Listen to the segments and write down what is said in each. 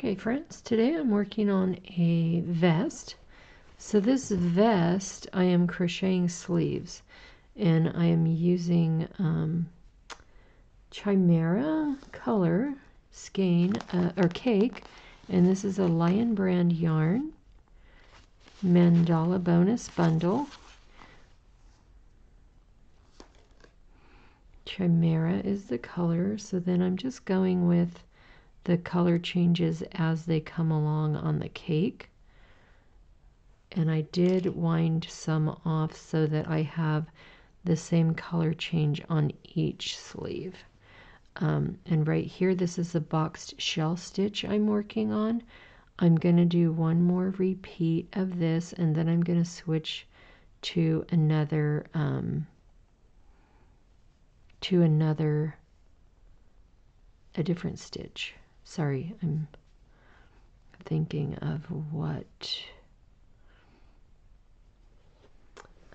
Okay friends, today I'm working on a vest. So this vest, I am crocheting sleeves, and I am using Chimera color skein or cake, and this is a Lion brand yarn mandala bonus bundle. Chimera is the color, so then I'm just going with the color changes as they come along on the cake. And I did wind some off so that I have the same color change on each sleeve. And right here, this is the boxed shell stitch I'm working on. I'm going to do one more repeat of this, and then I'm going to switch to another a different stitch. Sorry, I'm thinking of what.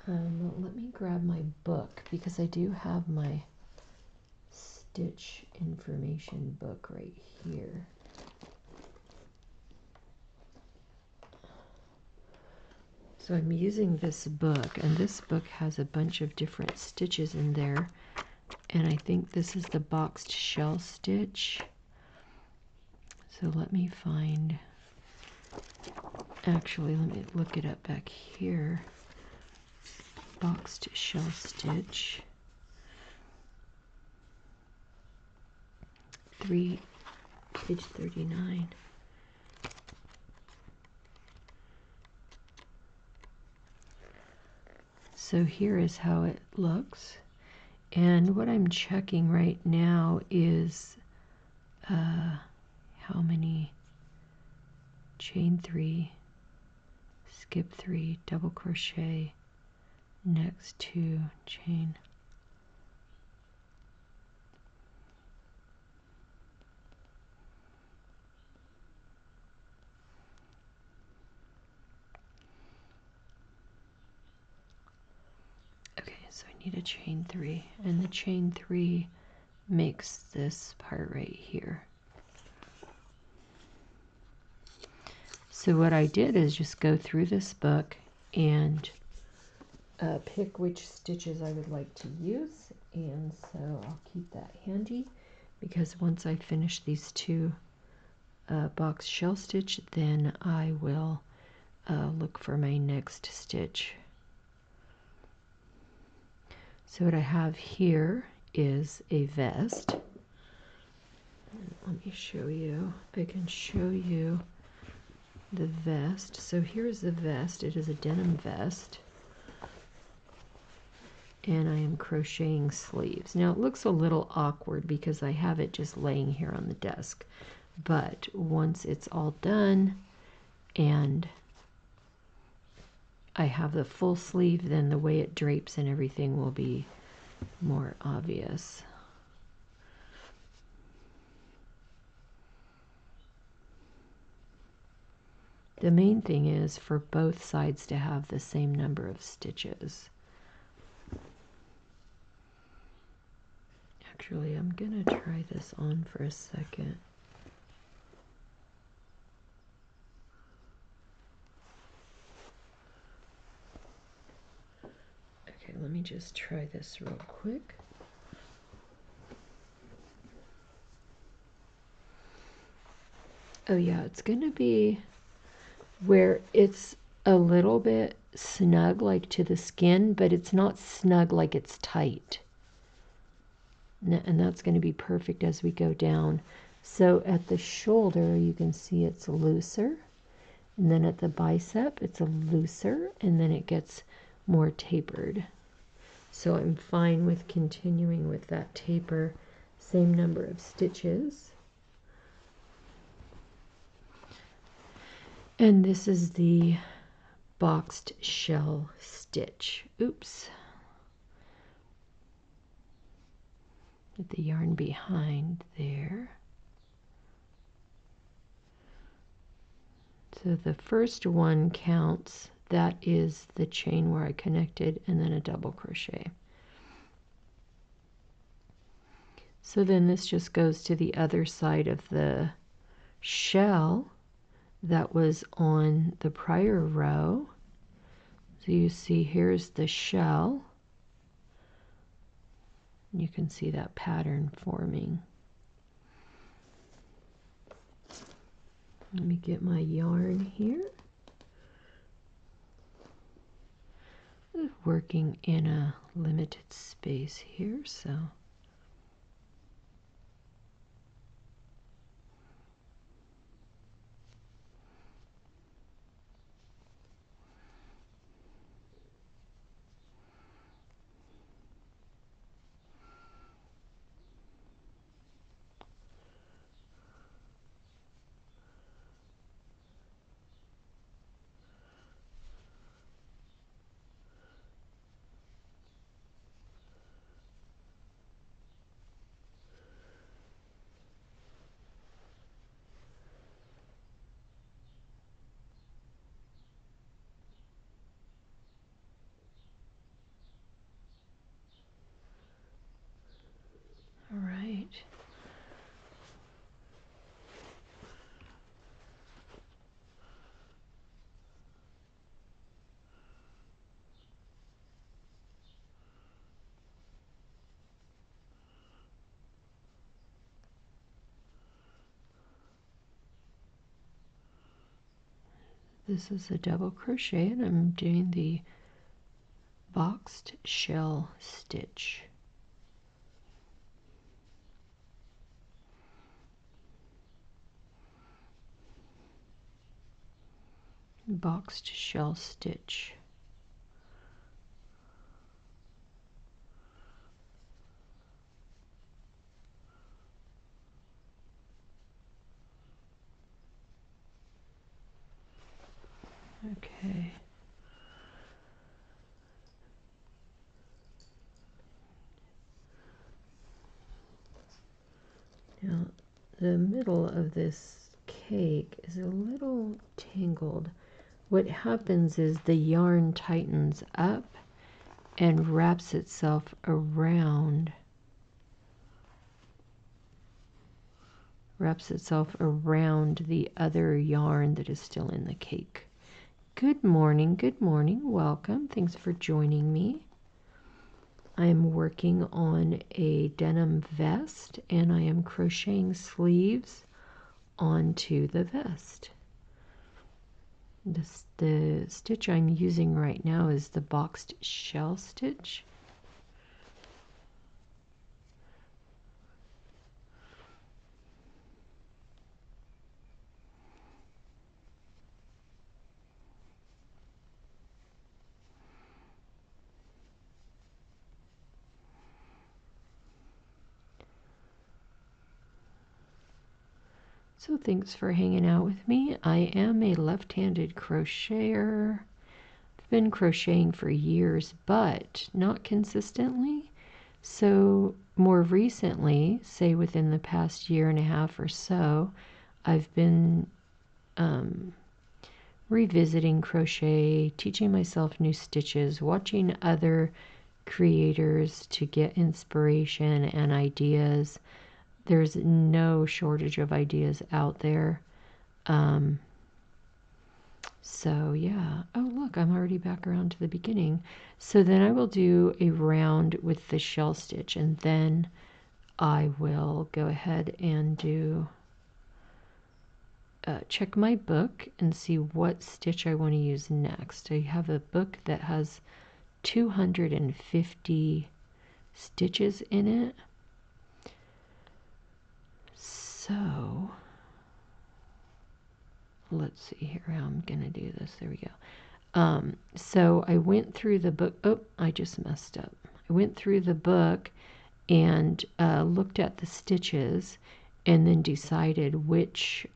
Let me grab my book, because I do have my stitch information book right here. So I'm using this book, and this book has a bunch of different stitches in there, and I think this is the boxed shell stitch. So let me find, actually let me look it up back here. Boxed shell stitch, page 39. So here is how it looks, and what I'm checking right now is how many chain 3, skip 3, double crochet, next 2 chain. Okay, so I need a chain 3, and the chain 3 makes this part right here. So what I did is just go through this book and pick which stitches I would like to use, and so I'll keep that handy, because once I finish these two box shell stitch, then I will look for my next stitch. So what I have here is a vest. Let me show you. I can show you the vest. So here's the vest. It is a denim vest, and I am crocheting sleeves. Now it looks a little awkward because I have it just laying here on the desk, but once it's all done and I have the full sleeve, then the way it drapes and everything will be more obvious. The main thing is for both sides to have the same number of stitches. Actually, I'm going to try this on for a second. Okay, let me just try this real quick. Oh yeah, it's going to be where it's a little bit snug, like to the skin, but it's not snug like it's tight. And that's going to be perfect as we go down. So at the shoulder, you can see it's looser, and then at the bicep, it's a looser, and then it gets more tapered. So I'm fine with continuing with that taper, same number of stitches. And this is the boxed shell stitch. Oops. Get the yarn behind there. So the first one counts. That is the chain where I connected, and then a double crochet. So then this just goes to the other side of the shell that was on the prior row. So you see here's the shell. You can see that pattern forming. Let me get my yarn here. Working in a limited space here, so all right. This is a double crochet and I'm doing the boxed shell stitch. Boxed shell stitch. Okay. Now the middle of this cake is a little tangled. What happens is the yarn tightens up and wraps itself around the other yarn that is still in the cake. Good morning, welcome. Thanks for joining me. I am working on a denim vest and I am crocheting sleeves onto the vest. The stitch I'm using right now is the boxed shell stitch. So thanks for hanging out with me. I am a left-handed crocheter. I've been crocheting for years, but not consistently. So more recently, say within the past year and a half or so, I've been revisiting crochet, teaching myself new stitches, watching other creators to get inspiration and ideas. There's no shortage of ideas out there. So yeah. Oh look, I'm already back around to the beginning. So then I will do a round with the shell stitch and then I will go ahead and do check my book and see what stitch I want to use next. I have a book that has 250 stitches in it. So let's see here how I'm going to do this. There we go. So I went through the book. Oh, I just messed up. I went through the book and looked at the stitches and then decided which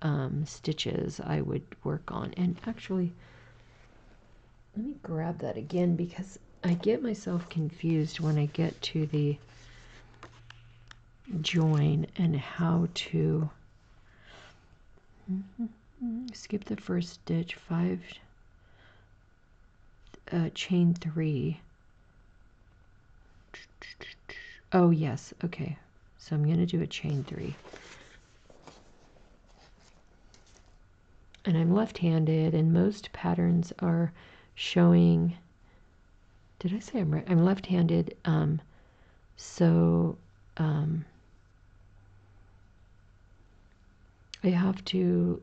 stitches I would work on. And actually, let me grab that again because I get myself confused when I get to the join and how to skip the first stitch, 5 chain 3. Oh yes, okay, so I'm going to do a chain 3. And I'm left-handed, and most patterns are showing, did I say I'm right? I'm left-handed, so I have to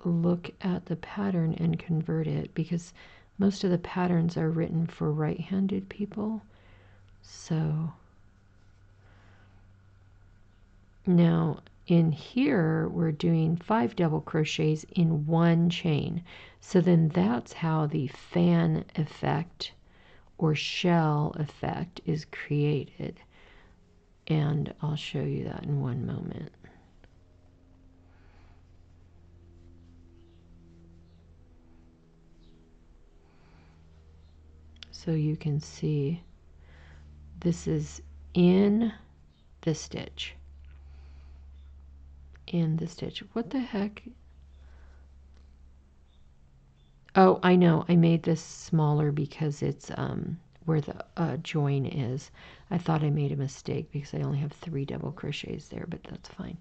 look at the pattern and convert it, because most of the patterns are written for right-handed people. So now in here we're doing 5 double crochets in one chain. So then that's how the fan effect or shell effect is created. And I'll show you that in one moment. So you can see this is in the stitch. In the stitch. What the heck? Oh, I know. I made this smaller because it's where the join is. I thought I made a mistake because I only have 3 double crochets there, but that's fine.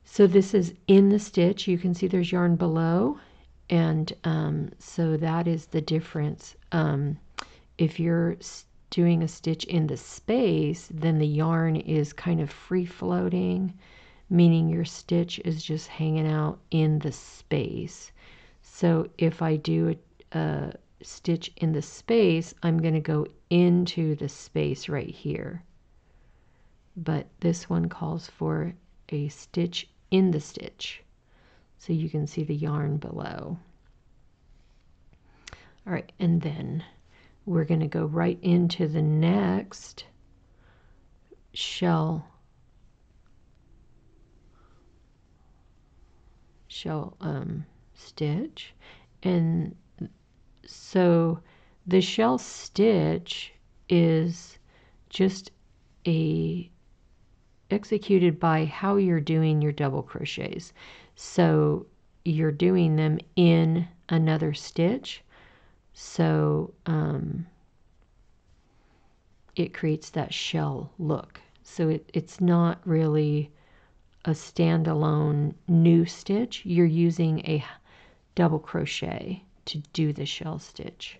So this is in the stitch. You can see there's yarn below, and so that is the difference. If you're doing a stitch in the space, then the yarn is kind of free floating, meaning your stitch is just hanging out in the space. So if I do a stitch in the space, I'm going to go into the space right here. But this one calls for a stitch in the stitch. So you can see the yarn below. All right, and then we're going to go right into the next shell stitch. And so the shell stitch is just executed by how you're doing your double crochets. So you're doing them in another stitch. So it creates that shell look. So it's not really a standalone new stitch. You're using a double crochet to do the shell stitch.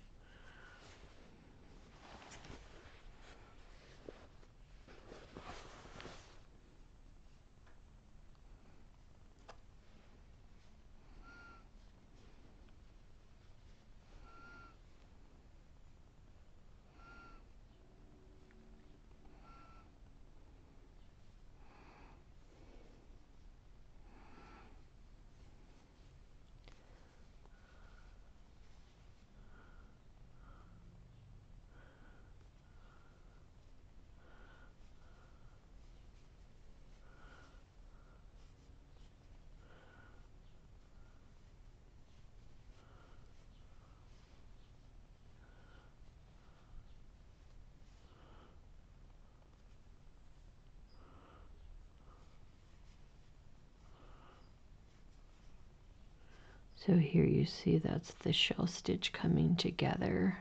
So here you see that's the shell stitch coming together.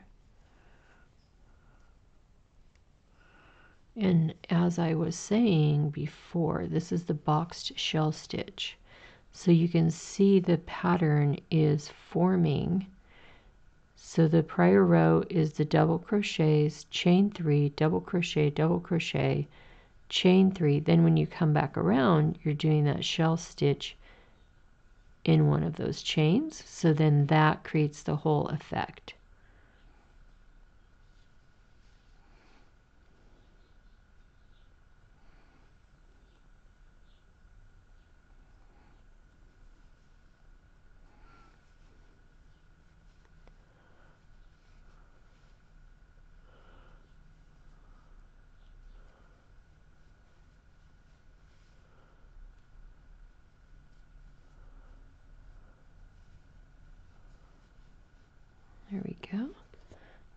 And as I was saying before, this is the boxed shell stitch. So you can see the pattern is forming. So the prior row is the double crochets, chain 3, double crochet, chain 3. Then when you come back around, you're doing that shell stitch in one of those chains. So then that creates the whole effect. There we go.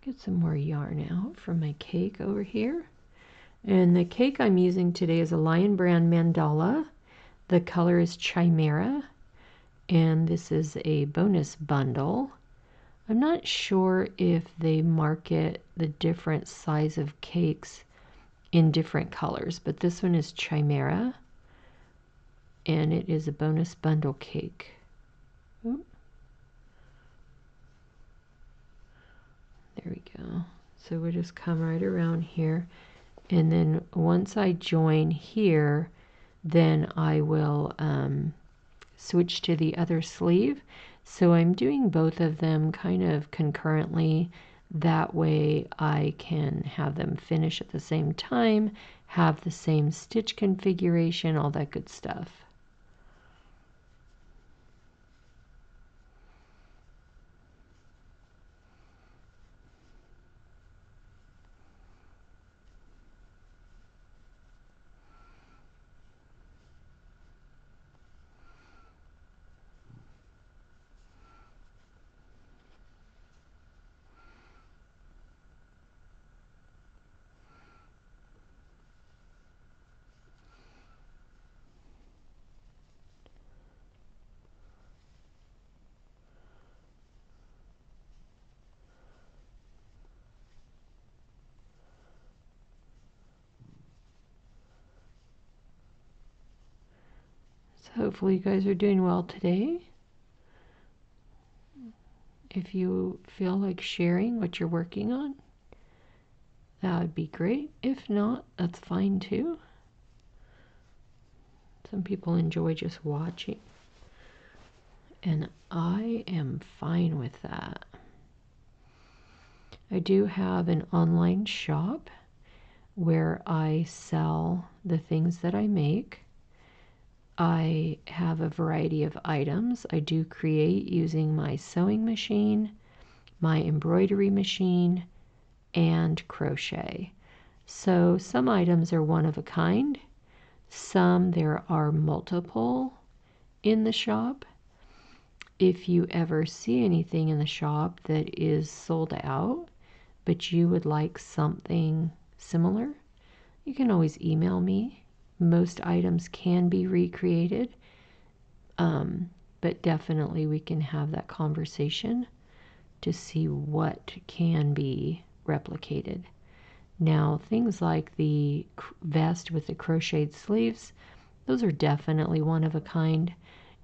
Get some more yarn out from my cake over here. And the cake I'm using today is a Lion Brand Mandala. The color is Chimera. And this is a bonus bundle. I'm not sure if they market the different size of cakes in different colors, but this one is Chimera. And it is a bonus bundle cake. Oop. There we go. So we'll just come right around here. And then once I join here, then I will switch to the other sleeve. So I'm doing both of them kind of concurrently. That way I can have them finish at the same time, have the same stitch configuration, all that good stuff. So hopefully you guys are doing well today. If you feel like sharing what you're working on, that would be great. If not, that's fine too. Some people enjoy just watching, and I am fine with that. I do have an online shop where I sell the things that I make. I have a variety of items. I do create using my sewing machine, my embroidery machine, and crochet. So some items are one of a kind. Some there are multiple in the shop. If you ever see anything in the shop that is sold out, but you would like something similar, you can always email me. Most items can be recreated, but definitely we can have that conversation to see what can be replicated. Now, things like the vest with the crocheted sleeves, those are definitely one of a kind,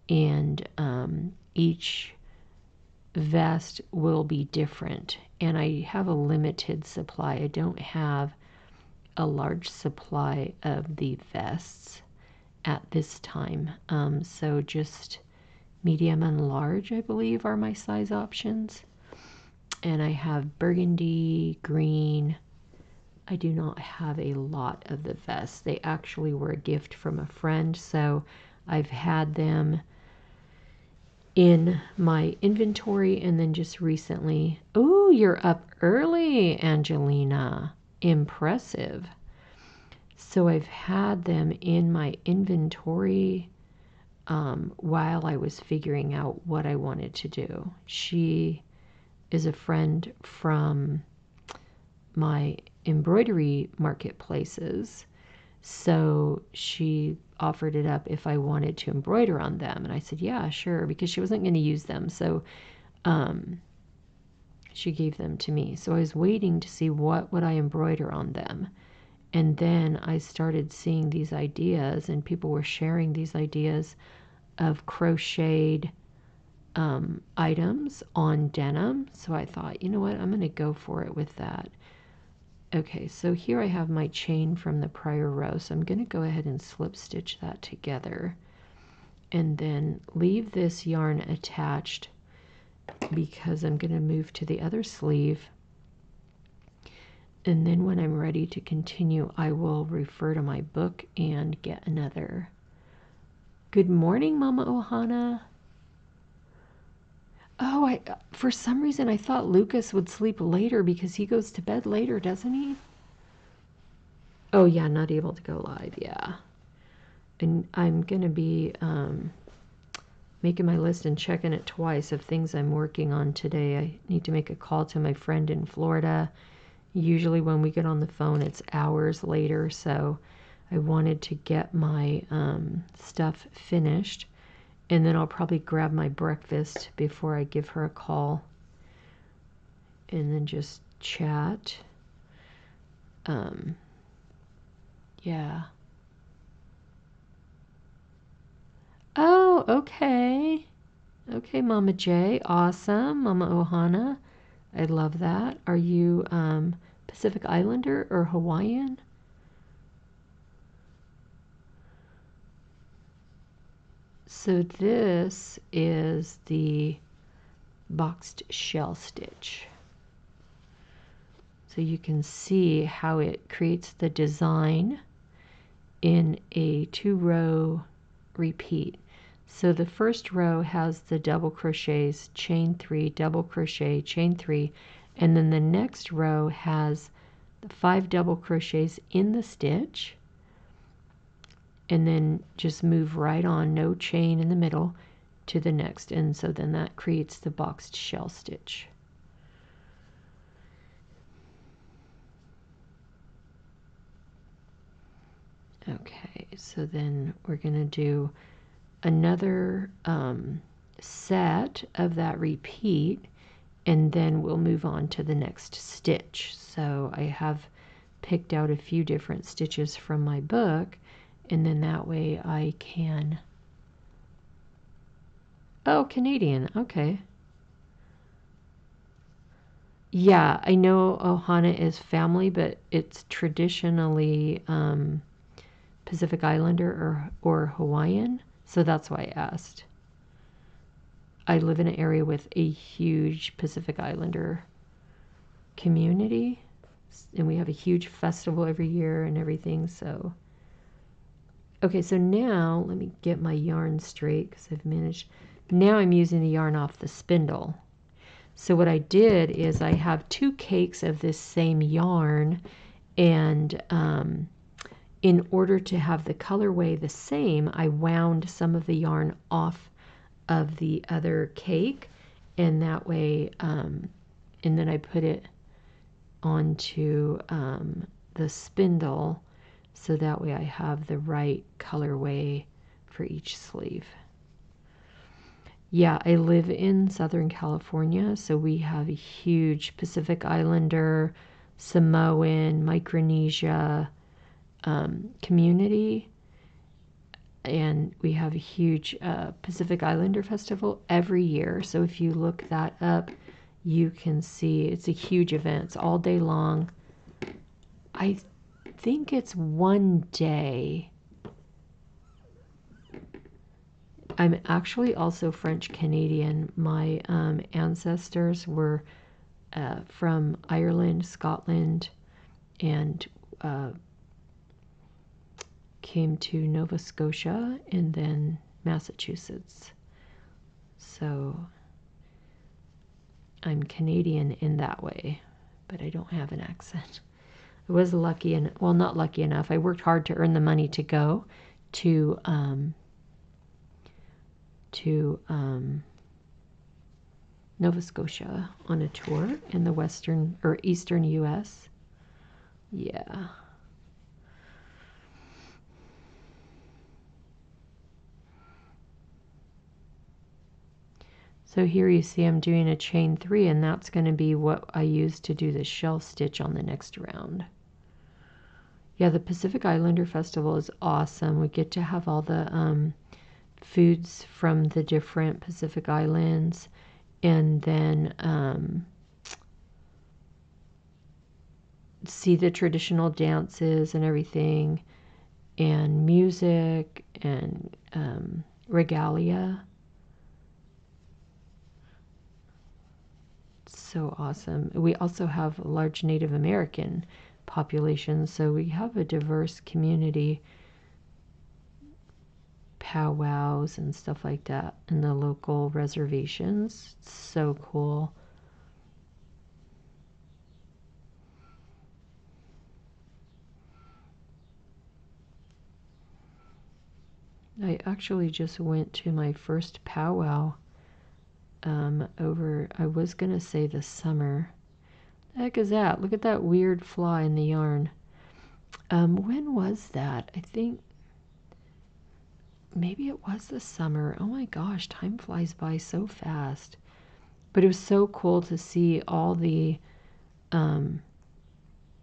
and each vest will be different. And I have a limited supply. I don't have a large supply of the vests at this time. So just medium and large, I believe, are my size options. And I have burgundy, green. I do not have a lot of the vests. They actually were a gift from a friend, so I've had them in my inventory, and then just recently, oh, you're up early, Angelina. Impressive. So I've had them in my inventory while I was figuring out what I wanted to do. She is a friend from my embroidery marketplaces, so she offered it up if I wanted to embroider on them, and I said yeah, sure, because she wasn't going to use them, so she gave them to me. So I was waiting to see what would I embroider on them, and then I started seeing these ideas, and people were sharing these ideas of crocheted items on denim. So I thought, you know what, I'm going to go for it with that. Okay, so here I have my chain from the prior row, so I'm going to go ahead and slip stitch that together and then leave this yarn attached because I'm going to move to the other sleeve, and then when I'm ready to continue I will refer to my book and get another. Good morning, Mama Ohana. Oh, for some reason I thought Lucas would sleep later because he goes to bed later, doesn't he? Oh yeah, not able to go live, yeah. And I'm going to be making my list and checking it twice of things I'm working on today. I need to make a call to my friend in Florida. Usually when we get on the phone, it's hours later, so I wanted to get my stuff finished. And then I'll probably grab my breakfast before I give her a call. And then just chat. Yeah. Oh, okay. Okay, Mama J, awesome. Mama Ohana, I love that. Are you Pacific Islander or Hawaiian? So this is the boxed shell stitch. So you can see how it creates the design in a 2-row repeat. So the first row has the double crochets, chain 3, double crochet, chain 3, and then the next row has the 5 double crochets in the stitch, and then just move right on, no chain in the middle, to the next. And so then that creates the boxed shell stitch. Okay, so then we're going to do another set of that repeat, and then we'll move on to the next stitch. So I have picked out a few different stitches from my book, and then that way I can... Oh, Canadian, okay. Yeah, I know Ohana is family, but it's traditionally Pacific Islander or Hawaiian, so that's why I asked. I live in an area with a huge Pacific Islander community, and we have a huge festival every year and everything. So okay, so now let me get my yarn straight, because I've managed. Now I'm using the yarn off the spindle. So what I did is I have 2 cakes of this same yarn, and in order to have the colorway the same, I wound some of the yarn off of the other cake, and that way, and then I put it onto the spindle, so that way I have the right colorway for each sleeve. Yeah, I live in Southern California, so we have a huge Pacific Islander, Samoan, Micronesia community, and we have a huge Pacific Islander festival every year. So if you look that up, you can see it's a huge event. It's all day long. I think it's one day. I'm actually also French Canadian. My ancestors were from Ireland, Scotland, and came to Nova Scotia and then Massachusetts. So I'm Canadian in that way, but I don't have an accent. I was lucky, and well, not lucky enough. I worked hard to earn the money to go to Nova Scotia on a tour in the western or eastern U.S. Yeah. So here you see I'm doing a chain 3, and that's going to be what I use to do the shell stitch on the next round. Yeah, the Pacific Islander Festival is awesome. We get to have all the foods from the different Pacific Islands, and then see the traditional dances and everything, and music and regalia. So awesome. We also have a large Native American population, so we have a diverse community, powwows and stuff like that in the local reservations. It's so cool. I actually just went to my first powwow over, I was going to say the summer. The heck is that? Look at that weird fly in the yarn. When was that? I think maybe it was the summer. Oh my gosh, time flies by so fast. But it was so cool to see all the, oh,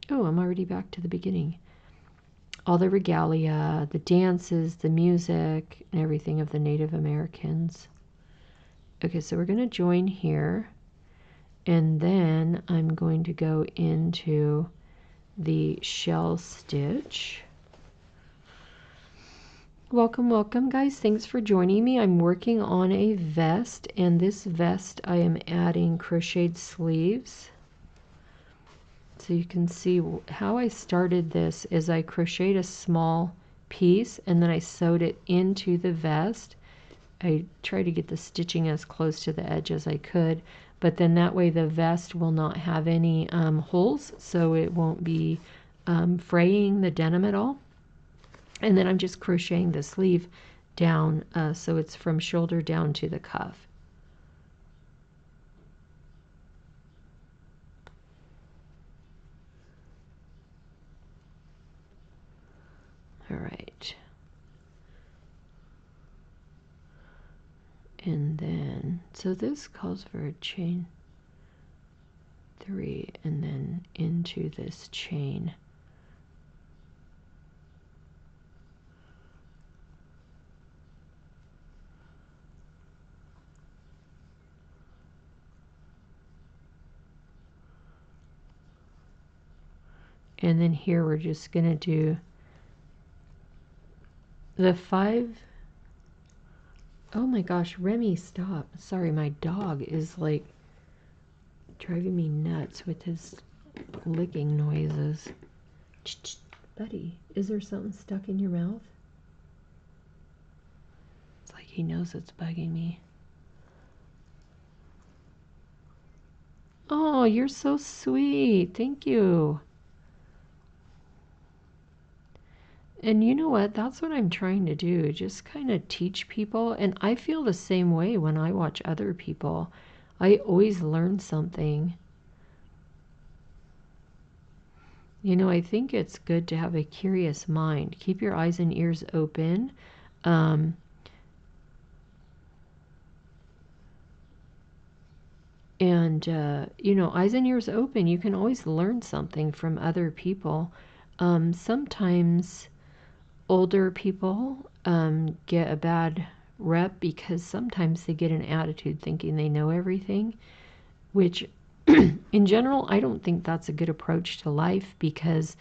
I'm already back to the beginning. All the regalia, the dances, the music, and everything of the Native Americans. Okay, so we're going to join here, and then I'm going to go into the shell stitch. Welcome, welcome guys. Thanks for joining me. I'm working on a vest, and this vest I am adding crocheted sleeves. So you can see how I started this is I crocheted a small piece and then I sewed it into the vest. I tried to get the stitching as close to the edge as I could, but then that way the vest will not have any holes, so it won't be fraying the denim at all. And then I'm just crocheting the sleeve down so it's from shoulder down to the cuff. All right. And then, so this calls for a chain 3 and then into this chain. And then here we're just going to do the 5. Oh my gosh, Remy, stop. Sorry, my dog is like driving me nuts with his licking noises. Buddy, is there something stuck in your mouth? It's like he knows it's bugging me. Oh, you're so sweet. Thank you. And you know what? That's what I'm trying to do. Just kind of teach people. And I feel the same way when I watch other people. I always learn something. You know, I think it's good to have a curious mind. Keep your eyes and ears open. You know, eyes and ears open, you can always learn something from other people. Sometimes older people get a bad rep because sometimes they get an attitude thinking they know everything, which in general, I don't think that's a good approach to life because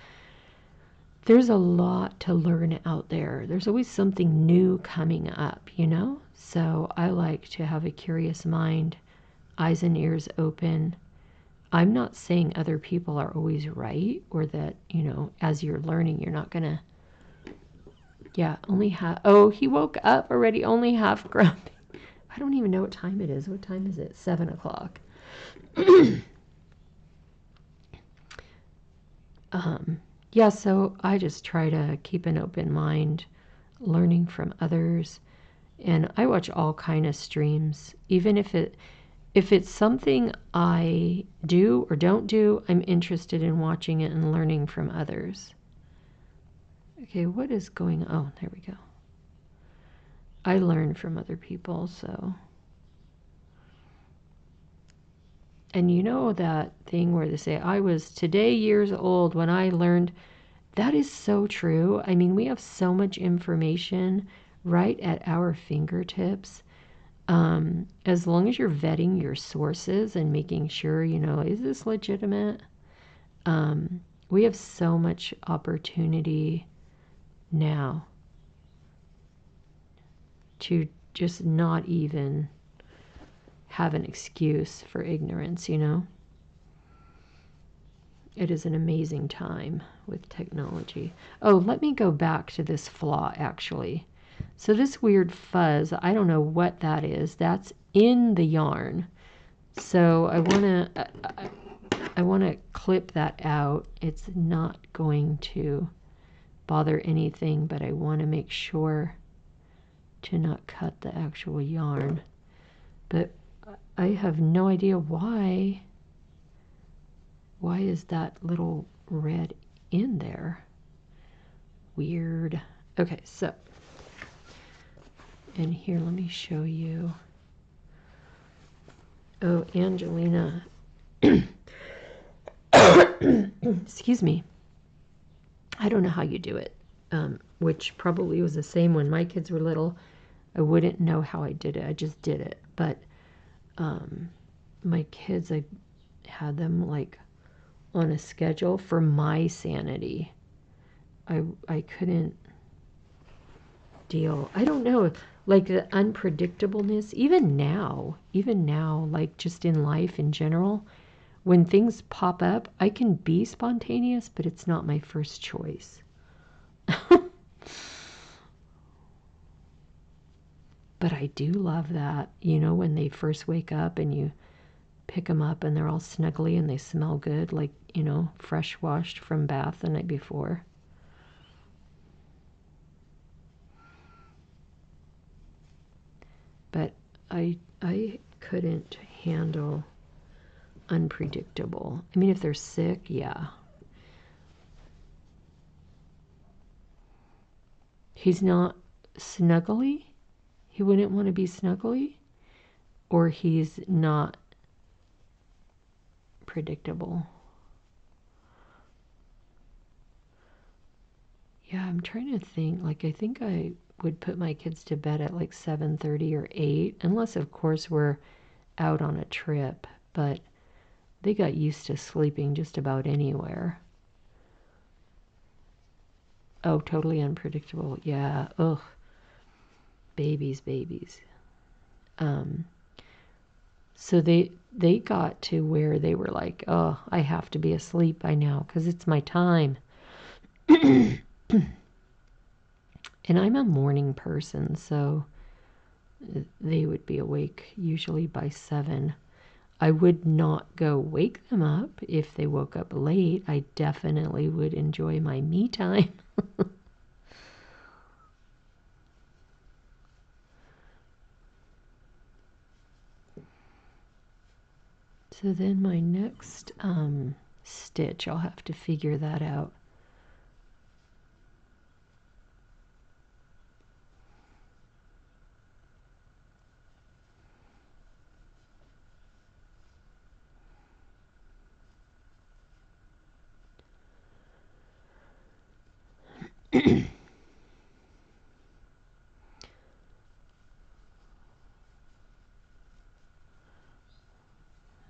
there's a lot to learn out there. There's always something new coming up, you know? So I like to have a curious mind, eyes and ears open. I'm not saying other people are always right or that, you know, as you're learning, you're not going to. Yeah, only half. Oh, he woke up already, only half grumpy. I don't even know what time it is. What time is it? 7 o'clock. Yeah, so I just try to keep an open mind, learning from others. And I watch all kind of streams. Even if it's something I do or don't do, I'm interested in watching it and learning from others. Okay, what is going on? Oh, there we go. I learn from other people, so. And you know that thing where they say, I was today years old when I learned. That is so true. I mean, we have so much information right at our fingertips. As long as you're vetting your sources and making sure, you know, is this legitimate? We have so much opportunity now to just not even have an excuse for ignorance, you know? It is an amazing time with technology. Oh, let me go back to this flaw, actually. So this weird fuzz, I don't know what that is. That's in the yarn. So I want to clip that out. It's not going to bother anything, but I want to make sure to not cut the actual yarn. But I have no idea why. Why is that little red in there? Weird. Okay, so, and here, let me show you. Oh, Angelina. Excuse me. I don't know how you do it, which probably was the same when my kids were little. I wouldn't know how I did it. I just did it. But my kids, I had them like on a schedule for my sanity. I couldn't deal. I don't know, like the unpredictableness, even now, like just in life in general, when things pop up, I can be spontaneous, but it's not my first choice. But I do love that, when they first wake up and you pick them up and they're all snuggly and they smell good, like, fresh washed from bath the night before. But I couldn't handle unpredictable. I mean, if they're sick, yeah. He's not snuggly. He wouldn't want to be snuggly, or he's not predictable. Yeah, I'm trying to think. Like, I think I would put my kids to bed at like 7:30 or 8, unless of course we're out on a trip, but they got used to sleeping just about anywhere. Oh, totally unpredictable. Yeah. Ugh. Babies. Um, so they got to where they were like, oh, I have to be asleep by now because it's my time. And I'm a morning person, so they would be awake usually by 7. I would not go wake them up if they woke up late. I definitely would enjoy my me time. So then my next stitch, I'll have to figure that out.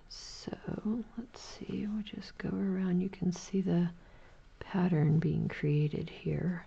So let's see, we'll just go around. You can see the pattern being created here.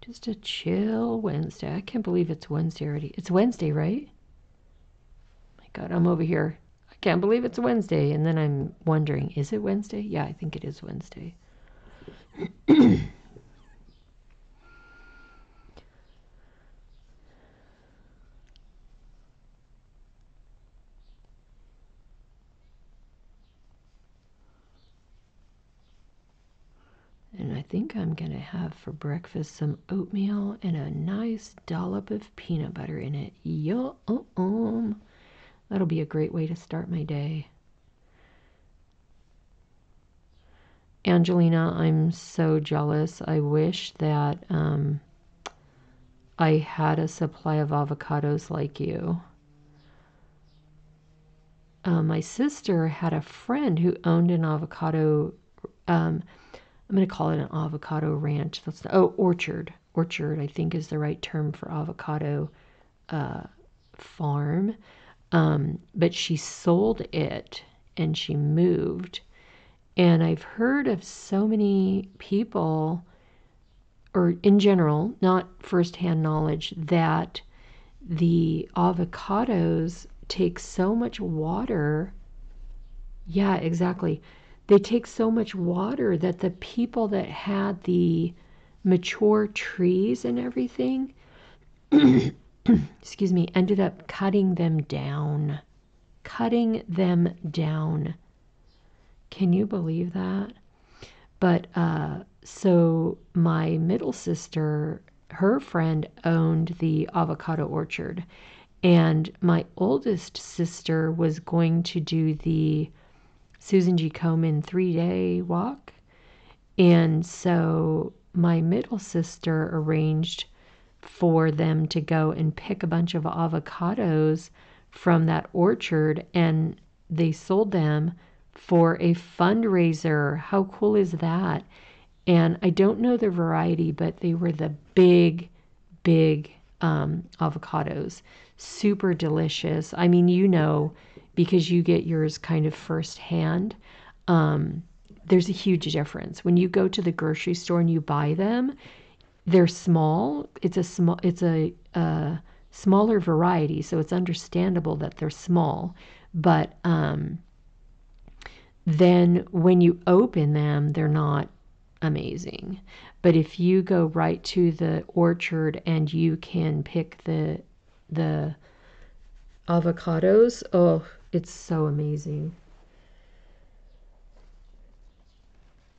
Just a chill Wednesday. I can't believe it's Wednesday already. It's Wednesday, right? My God, I'm over here. I can't believe it's Wednesday. And then I'm wondering, is it Wednesday? Yeah, I think it is Wednesday. And I think I'm going to have for breakfast some oatmeal and a nice dollop of peanut butter in it. Yum. That'll be a great way to start my day. Angelina, I'm so jealous. I wish that I had a supply of avocados like you. My sister had a friend who owned an avocado, I'm going to call it an avocado ranch. Orchard orchard, I think is the right term for avocado farm. But she sold it and she moved. And I've heard of so many people, or in general, not firsthand knowledge, that the avocados take so much water. Yeah, exactly. They take so much water that the people that had the mature trees and everything, excuse me, ended up cutting them down. Cutting them down. Can you believe that? But so my middle sister, her friend owned the avocado orchard, and my oldest sister was going to do the Susan G. Komen 3-day walk. And so my middle sister arranged for them to go and pick a bunch of avocados from that orchard, and they sold them for a fundraiser. How cool is that? And I don't know the variety, but they were the big, big avocados. Super delicious. I mean, you know, because you get yours kind of firsthand. There's a huge difference. When you go to the grocery store and you buy them, they're small. It's a smaller variety, so it's understandable that they're small. But then when you open them, they're not amazing. But if you go right to the orchard and you can pick the avocados, oh, it's so amazing.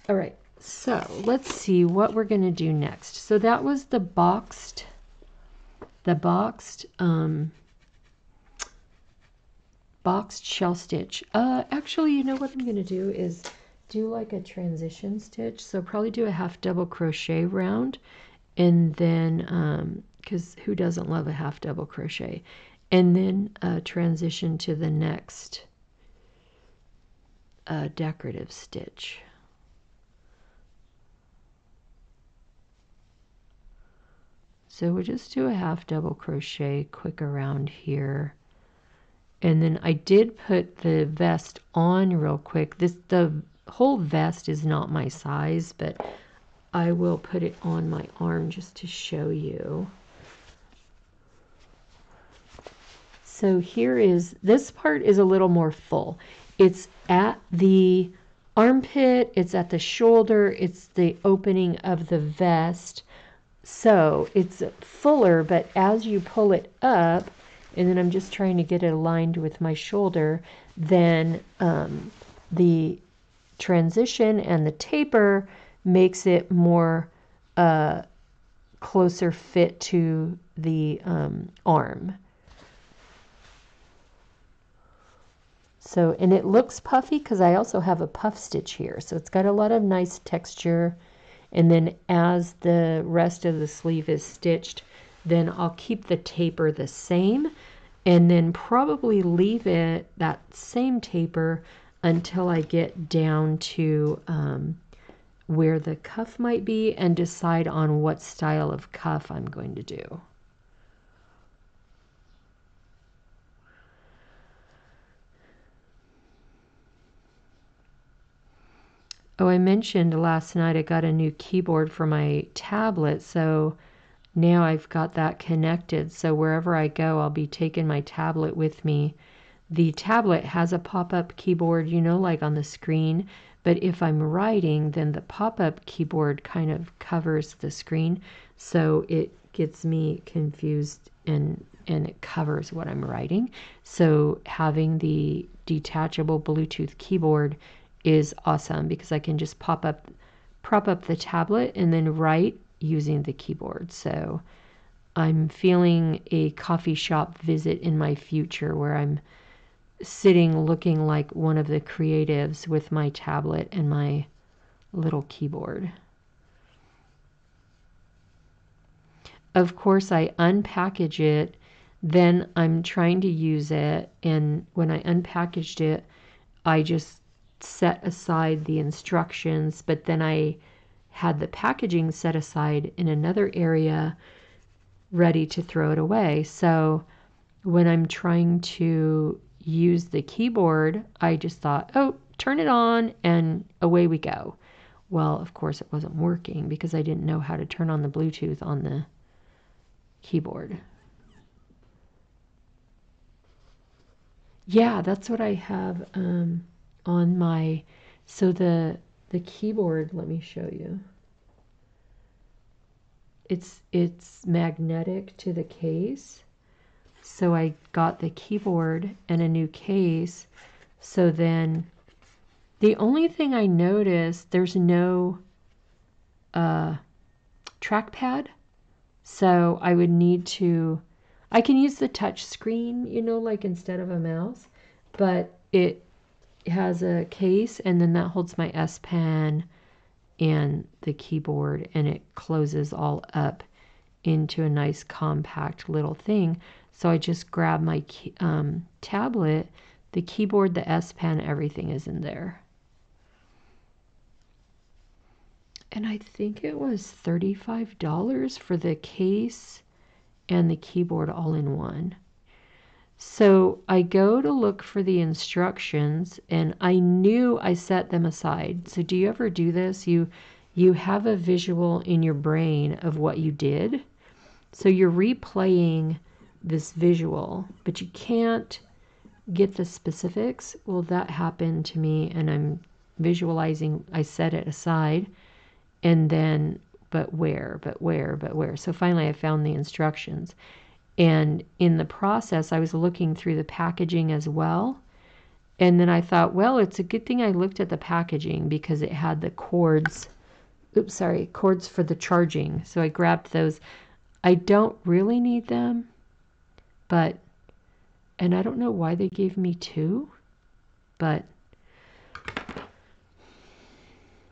All right, so let's see what we're going to do next. So that was the boxed shell stitch. Actually, you know what I'm going to do is do like a transition stitch. So probably do a half double crochet round, and then because who doesn't love a half double crochet, and then transition to the next decorative stitch. So we'll just do a half double crochet quick around here. And then I did put the vest on real quick. The whole vest is not my size, but I will put it on my arm just to show you. So here is, this part is a little more full. It's at the armpit, it's at the shoulder, it's the opening of the vest. So it's fuller, but as you pull it up, and then I'm just trying to get it aligned with my shoulder, then the transition and the taper makes it more closer fit to the arm. So, and it looks puffy because I also have a puff stitch here. So it's got a lot of nice texture. And then as the rest of the sleeve is stitched, then I'll keep the taper the same and then probably leave it that same taper until I get down to where the cuff might be and decide on what style of cuff I'm going to do. Oh, I mentioned last night I got a new keyboard for my tablet, so now I've got that connected. So wherever I go, I'll be taking my tablet with me. The tablet has a pop-up keyboard, you know, like on the screen, but if I'm writing, then the pop-up keyboard kind of covers the screen, so it gets me confused and it covers what I'm writing. So having the detachable Bluetooth keyboard is awesome because I can just prop up the tablet and then write using the keyboard. So I'm feeling a coffee shop visit in my future where I'm sitting looking like one of the creatives with my tablet and my little keyboard. Of course, I unpackage it, then I'm trying to use it, and when I unpackaged it, I just set aside the instructions, but then I had the packaging set aside in another area ready to throw it away. So when I'm trying to use the keyboard, I just thought, oh, turn it on and away we go. Well, of course it wasn't working because I didn't know how to turn on the Bluetooth on the keyboard. Yeah, that's what I have on my, so the keyboard, let me show you. It's magnetic to the case. So I got the keyboard and a new case. So then the only thing I noticed, there's no trackpad. So I would need to, I can use the touch screen, you know, like instead of a mouse, but it has a case and then that holds my S Pen and the keyboard, and it closes all up into a nice compact little thing. So I just grab my tablet, the keyboard, the S Pen, everything is in there. And I think it was $35 for the case and the keyboard all in one. So I go to look for the instructions and I knew I set them aside. So do you ever do this? You have a visual in your brain of what you did. So you're replaying this visual, but you can't get the specifics. Well, that happened to me and I'm visualizing, I set it aside and then, but where? So finally I found the instructions. And in the process, I was looking through the packaging as well. And then I thought, well, it's a good thing I looked at the packaging because it had the cords, cords for the charging. So I grabbed those. I don't really need them, but, and I don't know why they gave me two, but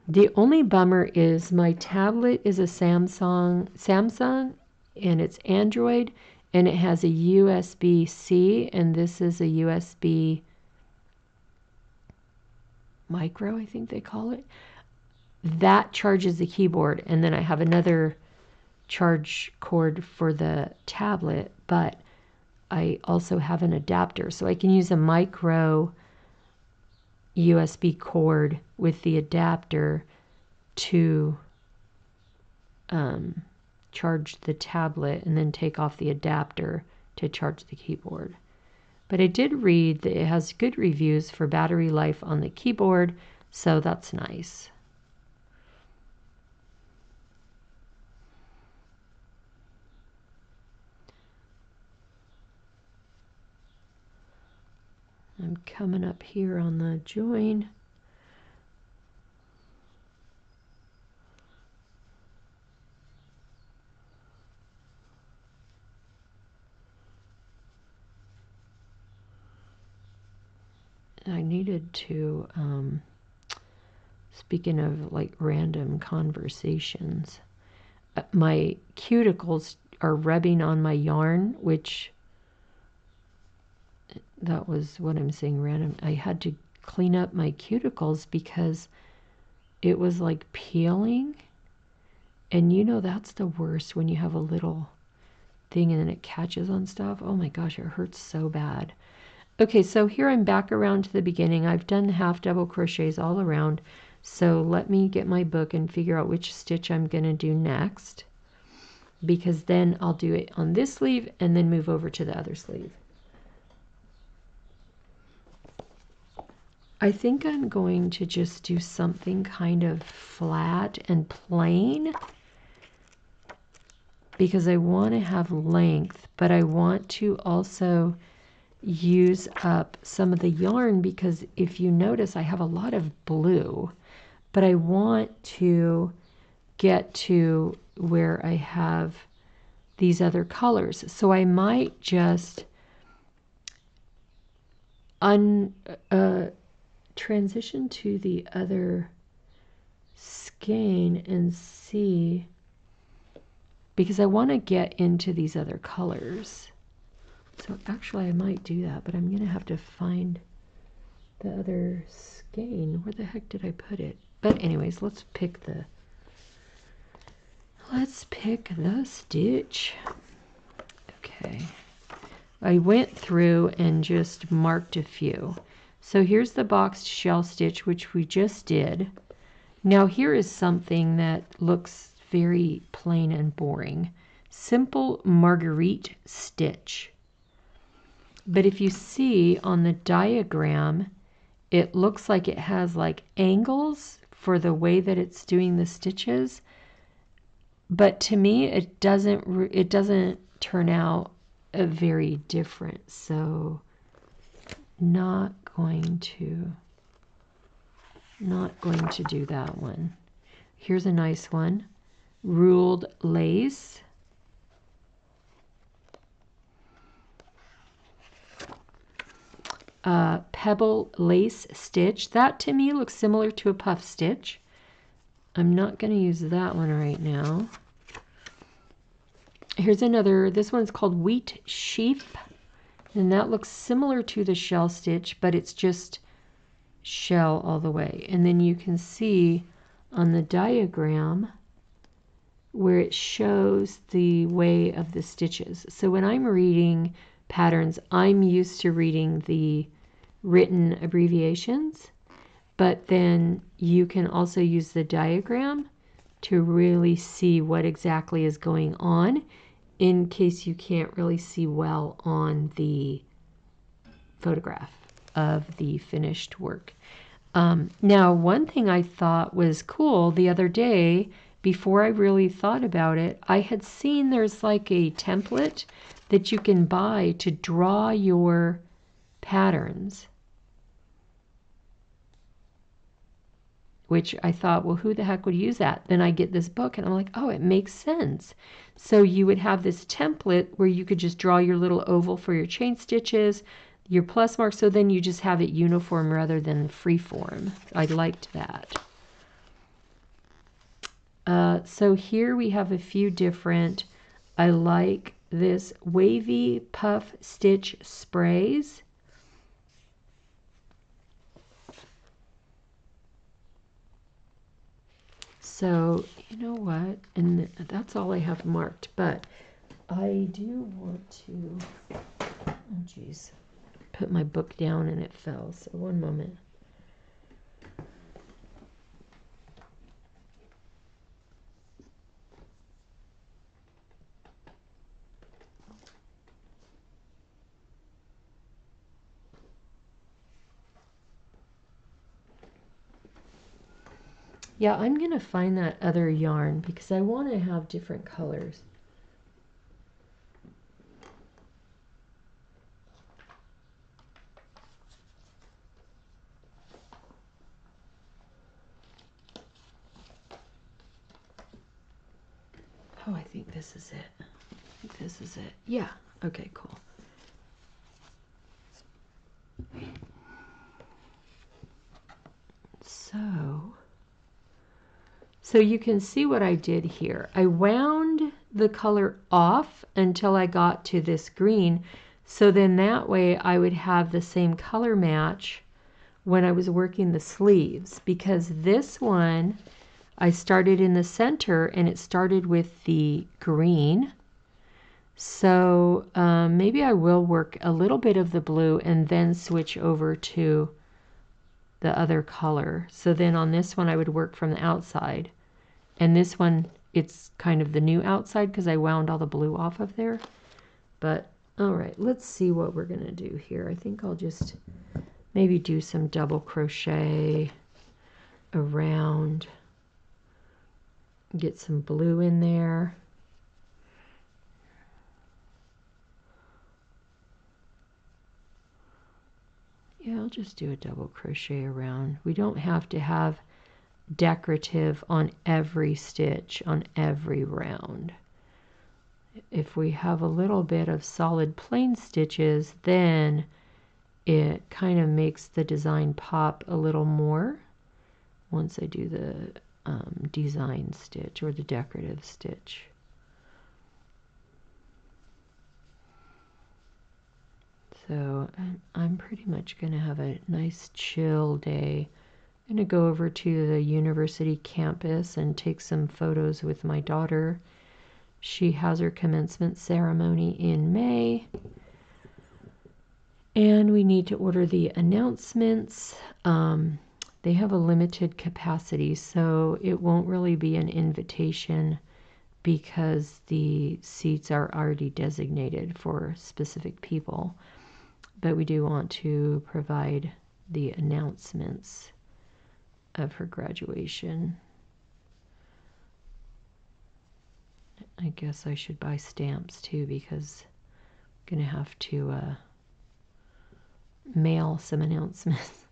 the only bummer is my tablet is a Samsung, and it's Android. And it has a USB-C, and this is a USB micro, I think they call it. That charges the keyboard, and then I have another charge cord for the tablet, but I also have an adapter. So I can use a micro USB cord with the adapter to charge the tablet and then take off the adapter to charge the keyboard. But I did read that it has good reviews for battery life on the keyboard, so that's nice. I'm coming up here on the join. I needed to, speaking of like random conversations, my cuticles are rubbing on my yarn, which that was what I'm saying random. I had to clean up my cuticles because it was like peeling. And you know that's the worst when you have a little thing and then it catches on stuff. Oh my gosh, it hurts so bad. Okay, so here I'm back around to the beginning. I've done half double crochets all around. So let me get my book and figure out which stitch I'm going to do next, because then I'll do it on this sleeve and then move over to the other sleeve. I think I'm going to just do something kind of flat and plain because I want to have length, but I want to also use up some of the yarn because if you notice I have a lot of blue, but I want to get to where I have these other colors. So I might just transition to the other skein and see, because I want to get into these other colors. So actually I might do that, but I'm going to have to find the other skein. Where the heck did I put it? But anyways, let's pick the Let's pick the stitch. Okay. I went through and just marked a few. So here's the boxed shell stitch, which we just did. Now here is something that looks very plain and boring. Simple marguerite stitch. But if you see on the diagram, it looks like it has like angles for the way that it's doing the stitches. But to me, it doesn't turn out very different. So not going to do that one. Here's a nice one. Ruled lace. Pebble lace stitch. That to me looks similar to a puff stitch. I'm not going to use that one right now. Here's another. This one's called wheat sheaf, and that looks similar to the shell stitch, but it's just shell all the way. And then you can see on the diagram where it shows the way of the stitches. So when I'm reading patterns, I'm used to reading the written abbreviations, but then you can also use the diagram to really see what exactly is going on in case you can't really see well on the photograph of the finished work. Now, one thing I thought was cool the other day, before I really thought about it, I had seen there's like a template that you can buy to draw your patterns, which I thought, well, who the heck would use that? Then I get this book and I'm like, oh, it makes sense. So you would have this template where you could just draw your little oval for your chain stitches, your plus mark, so then you just have it uniform rather than free form. I liked that. So here we have a few different, I like this wavy puff stitch sprays. So you know what, and that's all I have marked, but I do want to, oh geez, put my book down and it fell, so one moment. Yeah, I'm going to find that other yarn because I want to have different colors. Oh, I think this is it. I think this is it. Yeah. Okay, cool. So you can see what I did here. I wound the color off until I got to this green. So then that way I would have the same color match when I was working the sleeves, because this one I started in the center and it started with the green. So maybe I will work a little bit of the blue and then switch over to the other color. So then on this one I would work from the outside, and this one it's kind of the new outside because I wound all the blue off of there. But all right, let's see what we're gonna do here. I think I'll just maybe do some double crochet around, get some blue in there. Yeah, I'll just do a double crochet around. We don't have to have decorative on every stitch on every round. If we have a little bit of solid plain stitches, then it kind of makes the design pop a little more once I do the design stitch or the decorative stitch. So I'm pretty much going to have a nice chill day I'm going to go over to the university campus and take some photos with my daughter. She has her commencement ceremony in May. And we need to order the announcements. They have a limited capacity, so it won't really be an invitation because the seats are already designated for specific people. But we do want to provide the announcements of her graduation. I guess I should buy stamps too because I'm going to have to mail some announcements.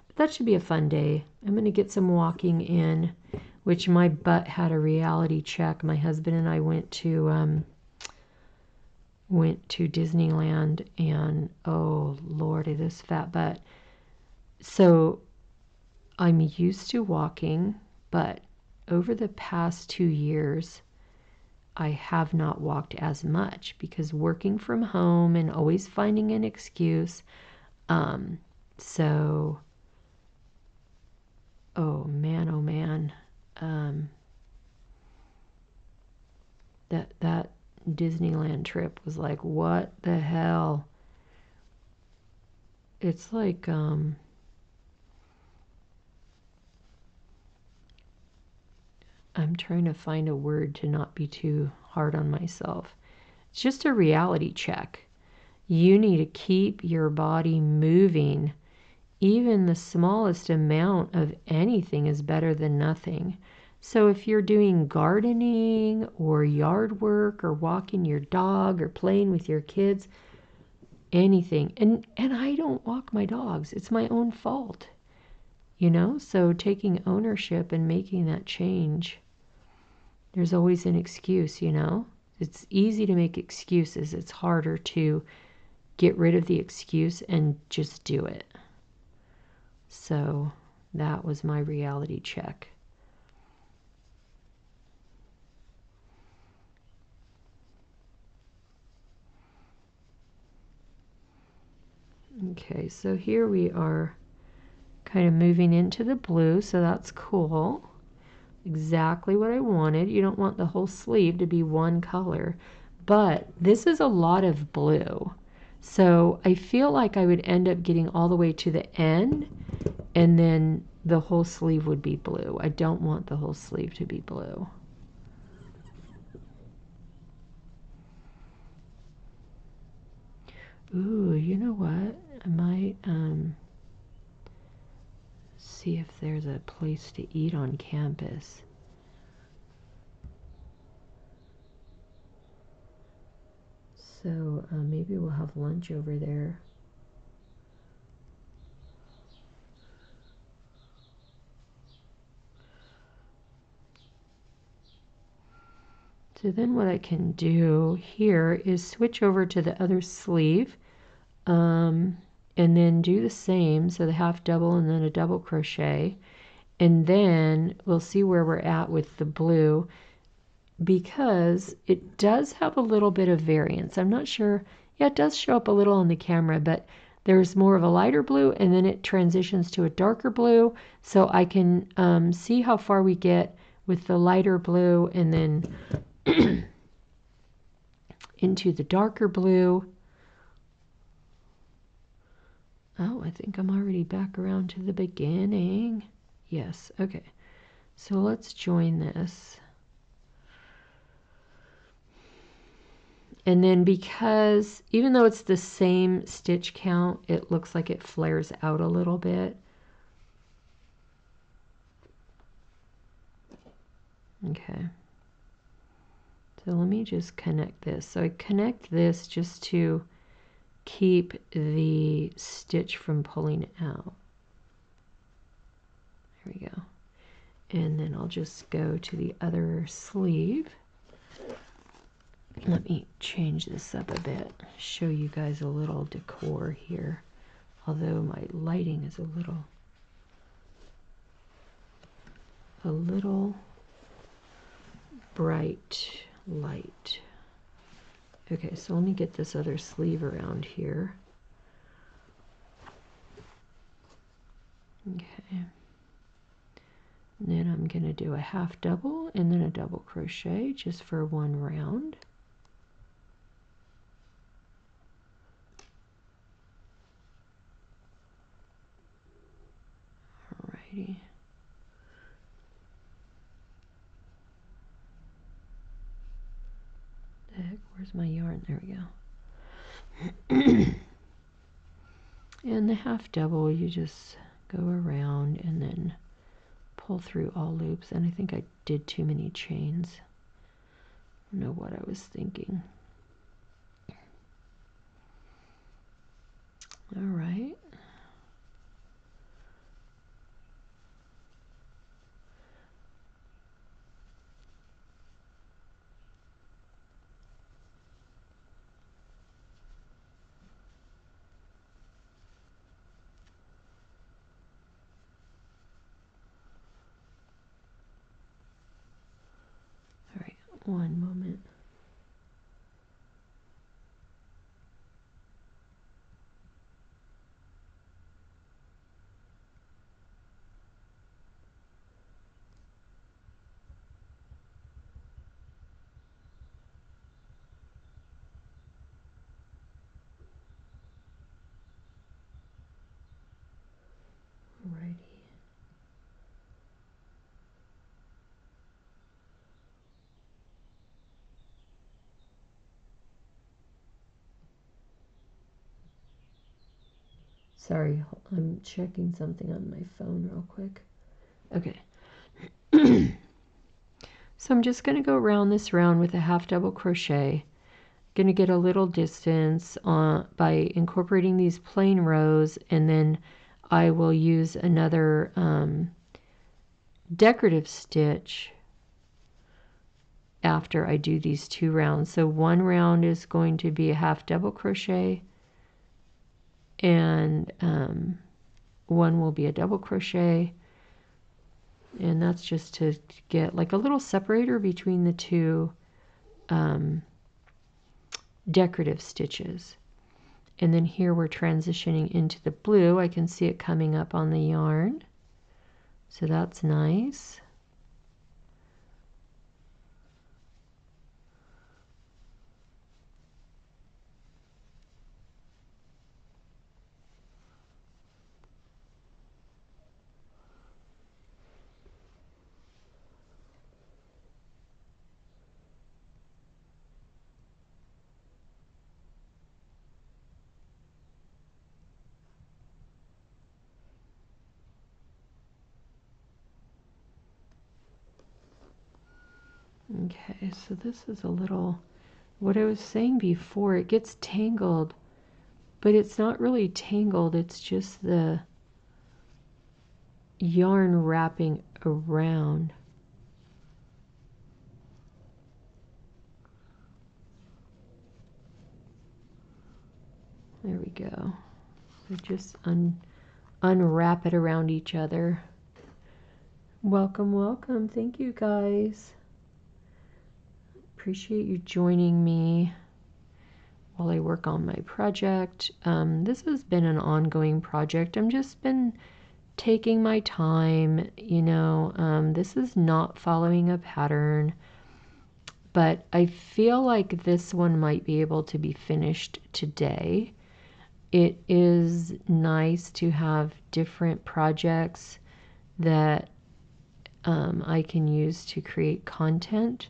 But that should be a fun day. I'm going to get some walking in, which my butt had a reality check. My husband and I went to Disneyland, and oh Lordy, this fat butt. So I'm used to walking, but over the past 2 years, I have not walked as much because working from home and always finding an excuse. So, oh man, that Disneyland trip was like, what the hell? It's like, I'm trying to find a word to not be too hard on myself. It's just a reality check. You need to keep your body moving. Even the smallest amount of anything is better than nothing. So if you're doing gardening or yard work or walking your dog or playing with your kids, anything. And I don't walk my dogs. It's my own fault. So taking ownership and making that change. There's always an excuse, It's easy to make excuses. It's harder to get rid of the excuse and just do it. So that was my reality check. Okay, so here we are kind of moving into the blue, so that's cool. Exactly what I wanted. You don't want the whole sleeve to be one color, but this is a lot of blue. So I feel like I would end up getting all the way to the end and then the whole sleeve would be blue. I don't want the whole sleeve to be blue. Ooh, you know what? I might see if there's a place to eat on campus. So maybe we'll have lunch over there. So then what I can do here is switch over to the other sleeve and then do the same, so the half double and then a double crochet, and then we'll see where we're at with the blue because it does have a little bit of variance. I'm not sure. Yeah, it does show up a little on the camera, but there's more of a lighter blue and then it transitions to a darker blue, so I can see how far we get with the lighter blue and then into the darker blue. Oh, I think I'm already back around to the beginning. Yes, okay. So let's join this. And then because, even though it's the same stitch count, it looks like it flares out a little bit. Okay. So let me just connect this. So I connect this just to keep the stitch from pulling out. There we go. And then I'll just go to the other sleeve. Let me change this up a bit, show you guys a little decor here, although my lighting is a little bright light. Okay, so let me get this other sleeve around here. Okay. Then I'm going to do a half double and then a double crochet just for one round. Alrighty. The heck, where's my yarn? There we go. And the half double, you just go around and then pull through all loops. And I think I did too many chains. I don't know what I was thinking. All right. All right, one moment. Alrighty. Sorry, I'm checking something on my phone real quick. Okay. So I'm just going to go around this round with a half double crochet. Going to get a little distance by incorporating these plain rows, and then I will use another decorative stitch after I do these two rounds. So one round is going to be a half double crochet, and one will be a double crochet, and that's just to get like a little separator between the two decorative stitches. And then here we're transitioning into the blue. I can see it coming up on the yarn, so that's nice. Okay, so this is a little, what I was saying before, it gets tangled, but it's not really tangled, it's just the yarn wrapping around. There we go. So just unwrap it around each other. Welcome, welcome. Thank you guys. Appreciate you joining me while I work on my project. This has been an ongoing project. I've just been taking my time, you know. This is not following a pattern, but I feel like this one might be able to be finished today. It is nice to have different projects that I can use to create content.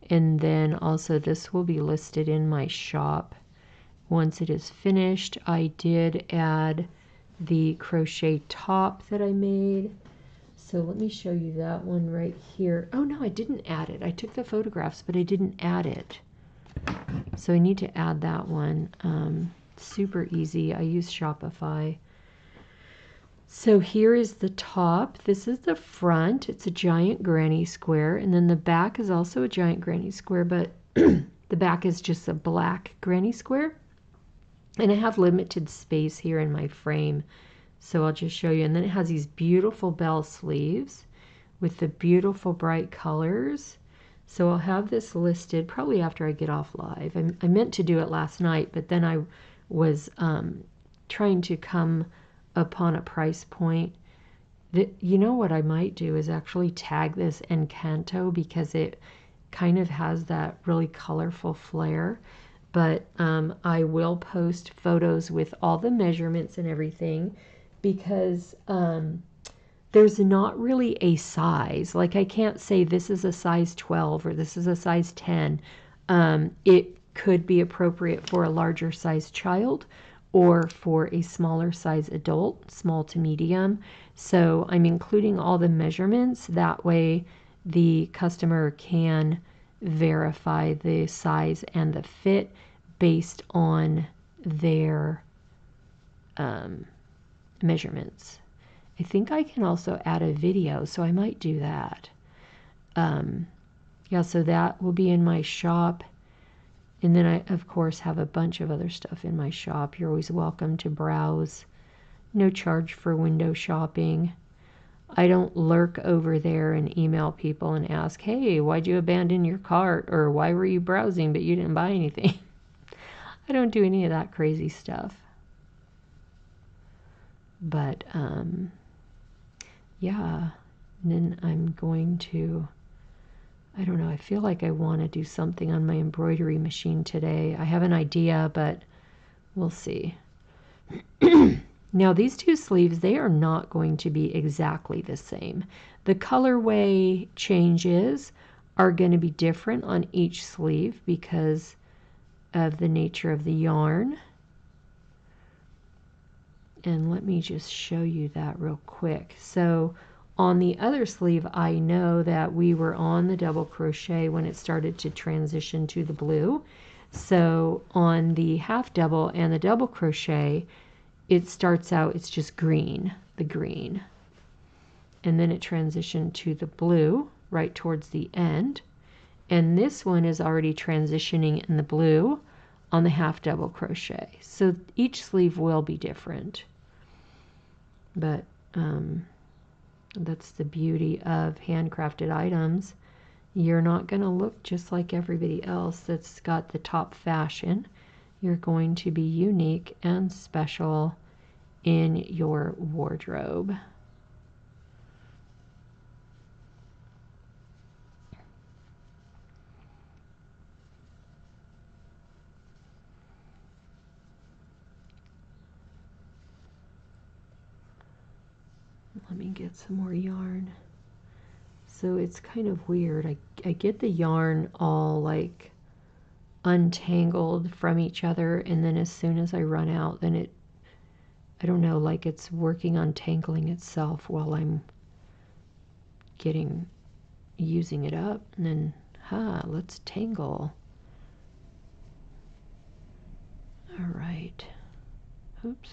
And then also this will be listed in my shop once it is finished. I did add the crochet top that I made. So let me show you that one right here. Oh no, I didn't add it. I took the photographs, but I didn't add it. So I need to add that one. Super easy. I use Shopify. So here is the top. This is the front. It's a giant granny square. And then the back is also a giant granny square, but the back is just a black granny square. And I have limited space here in my frame, so I'll just show you. And then it has these beautiful bell sleeves with the beautiful bright colors. So I'll have this listed probably after I get off live. I meant to do it last night, but then I was trying to come upon a price point You know what I might do is actually tag this Encanto because it kind of has that really colorful flair. But I will post photos with all the measurements and everything because there's not really a size. Like I can't say this is a size 12 or this is a size 10. It could be appropriate for a larger size child or for a smaller size adult, small to medium. So I'm including all the measurements. That way the customer can verify the size and the fit based on their measurements. I think I can also add a video, so I might do that. Yeah, so that will be in my shop. And then I, of course, have a bunch of other stuff in my shop. You're always welcome to browse. No charge for window shopping. I don't lurk over there and email people and ask, hey, why'd you abandon your cart? Or why were you browsing but you didn't buy anything? I don't do any of that crazy stuff. But, yeah. And then I'm going to, I don't know, I feel like I want to do something on my embroidery machine today. I have an idea, but we'll see. Now these two sleeves, they are not going to be exactly the same. The colorway changes are going to be different on each sleeve because of the nature of the yarn. And let me just show you that real quick. So on the other sleeve, I know that we were on the double crochet when it started to transition to the blue. So on the half double and the double crochet, it starts out, it's just green, the green. And then it transitioned to the blue right towards the end. And this one is already transitioning in the blue on the half double crochet. So each sleeve will be different. But that's the beauty of handcrafted items. You're not going to look just like everybody else that's got the top fashion. You're going to be unique and special in your wardrobe. Let me get some more yarn. So it's kind of weird. I get the yarn all like untangled from each other, and then as soon as I run out, then it, I don't know, like it's working on tangling itself while I'm using it up, and then let's tangle. All right. Oops.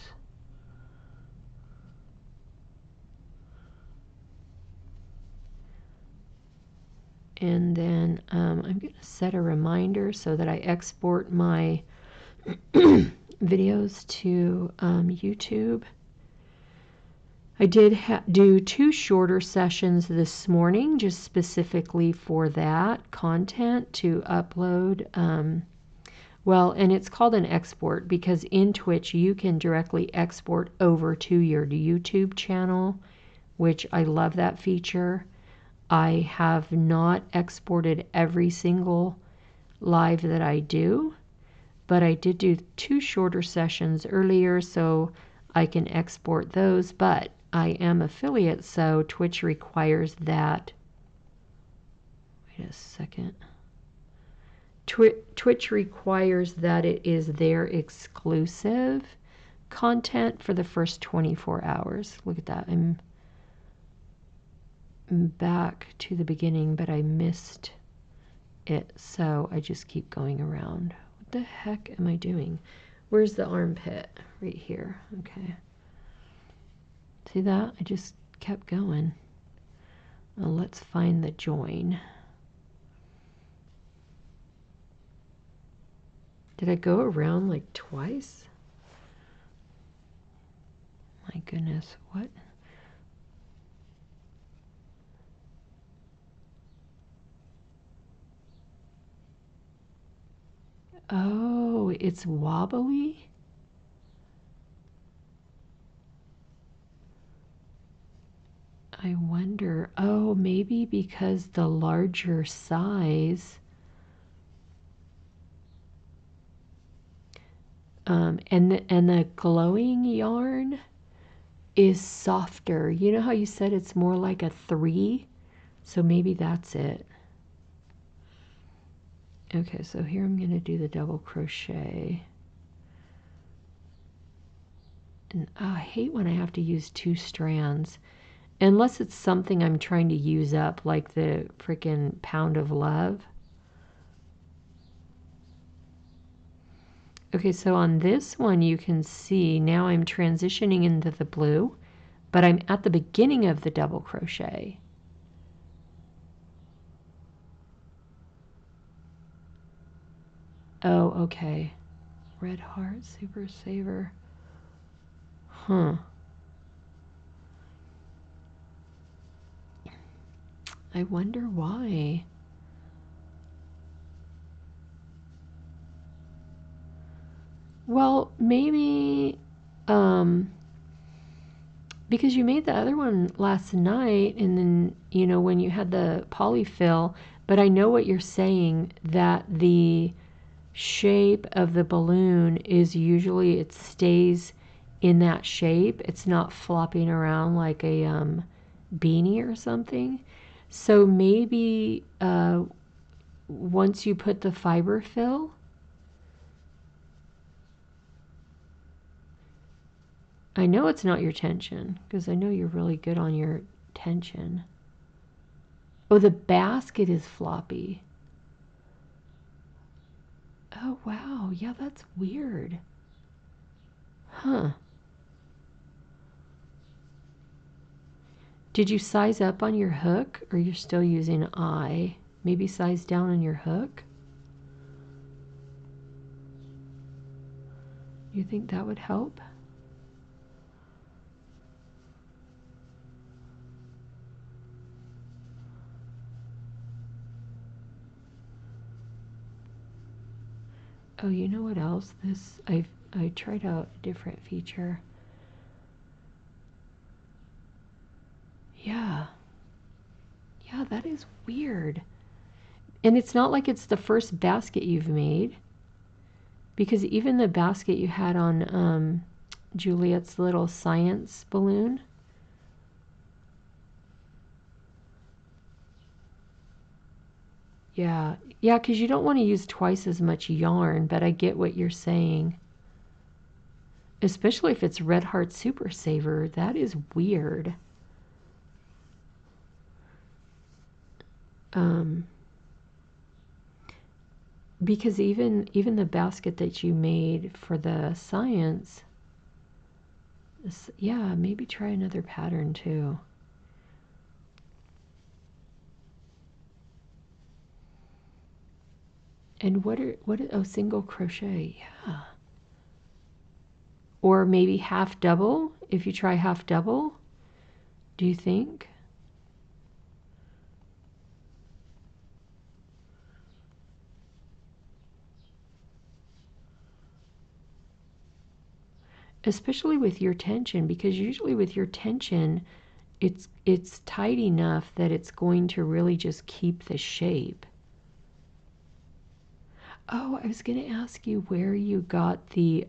And then I'm going to set a reminder so that I export my videos to YouTube. I did do 2 shorter sessions this morning just specifically for that content to upload. Well, and it's called an export because in Twitch you can directly export over to your YouTube channel, which I love that feature. I have not exported every single live that I do, but I did do 2 shorter sessions earlier, so I can export those. But I am affiliate, so Twitch requires that. Wait a second. Twitch requires that it is their exclusive content for the first 24 hours. Look at that. I'm back to the beginning, but I missed it, so I just keep going around. What the heck am I doing? Where's the armpit? Right here. Okay. See that? I just kept going. Well, let's find the join. Did I go around like twice? My goodness, what? Oh, it's wobbly? I wonder, oh, maybe because the larger size, and the glowing yarn is softer. You know how you said it's more like a 3? So maybe that's it. Okay, so here I'm going to do the double crochet. And I hate when I have to use 2 strands. Unless it's something I'm trying to use up, like the frickin' pound of love. Okay, so on this one you can see now I'm transitioning into the blue, but I'm at the beginning of the double crochet. Oh, okay. Red heart, super saver. Huh. I wonder why. Well, maybe because you made the other one last night, and then, you know, when you had the polyfill, but I know what you're saying, that the shape of the balloon is usually it stays in that shape. It's not flopping around like a beanie or something. So maybe once you put the fiber fill, I know it's not your tension because I know you're really good on your tension. Oh, the basket is floppy. Oh, wow. Yeah, that's weird. Huh. Did you size up on your hook, or you're still using eye? Maybe size down on your hook? You think that would help? Oh, you know what else? I tried out a different feature. Yeah. Yeah, that is weird. And it's not like it's the first basket you've made, because even the basket you had on Juliet's little science balloon. Yeah, yeah, because you don't want to use twice as much yarn, but I get what you're saying. Especially if it's Red Heart Super Saver. That is weird. Because even the basket that you made for the science, yeah, maybe try another pattern too. And oh, single crochet, yeah. Or maybe half double, if you try half double, do you think? Especially with your tension, because usually with your tension, it's tight enough that it's going to really just keep the shape. Oh, I was going to ask you where you got the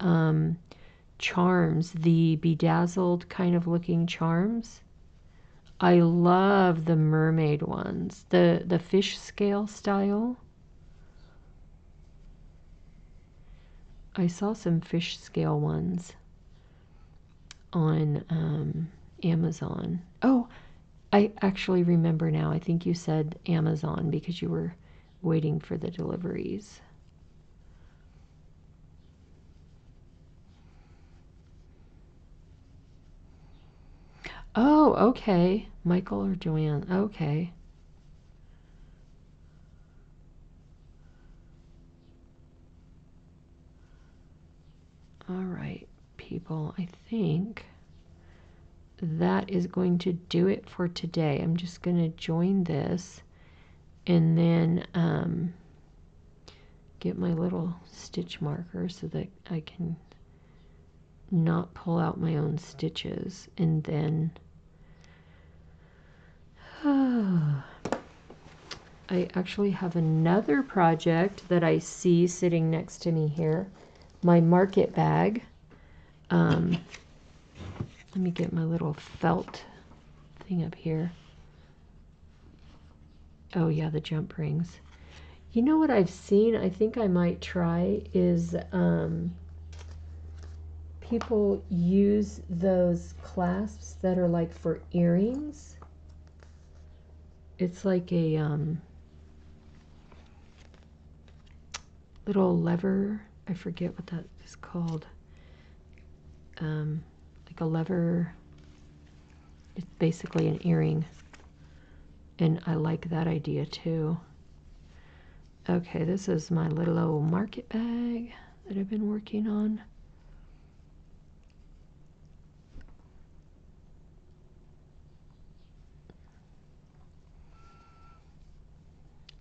charms, the bedazzled kind of looking charms. I love the mermaid ones, the fish scale style. I saw some fish scale ones on Amazon. Oh, I actually remember now. I think you said Amazon because you were waiting for the deliveries. Oh, okay. Michael or Joanne. Okay. All right, people. I think that is going to do it for today. I'm just going to join this and then get my little stitch marker so that I can not pull out my own stitches, and then I actually have another project that I see sitting next to me here. My market bag. Let me get my little felt thing up here. Oh yeah, the jump rings. You know what I've seen? I think I might try is people use those clasps that are like for earrings. It's like a little lever. I forget what that is called. Like a lever. It's basically an earring. And I like that idea too. Okay, this is my little old market bag that I've been working on.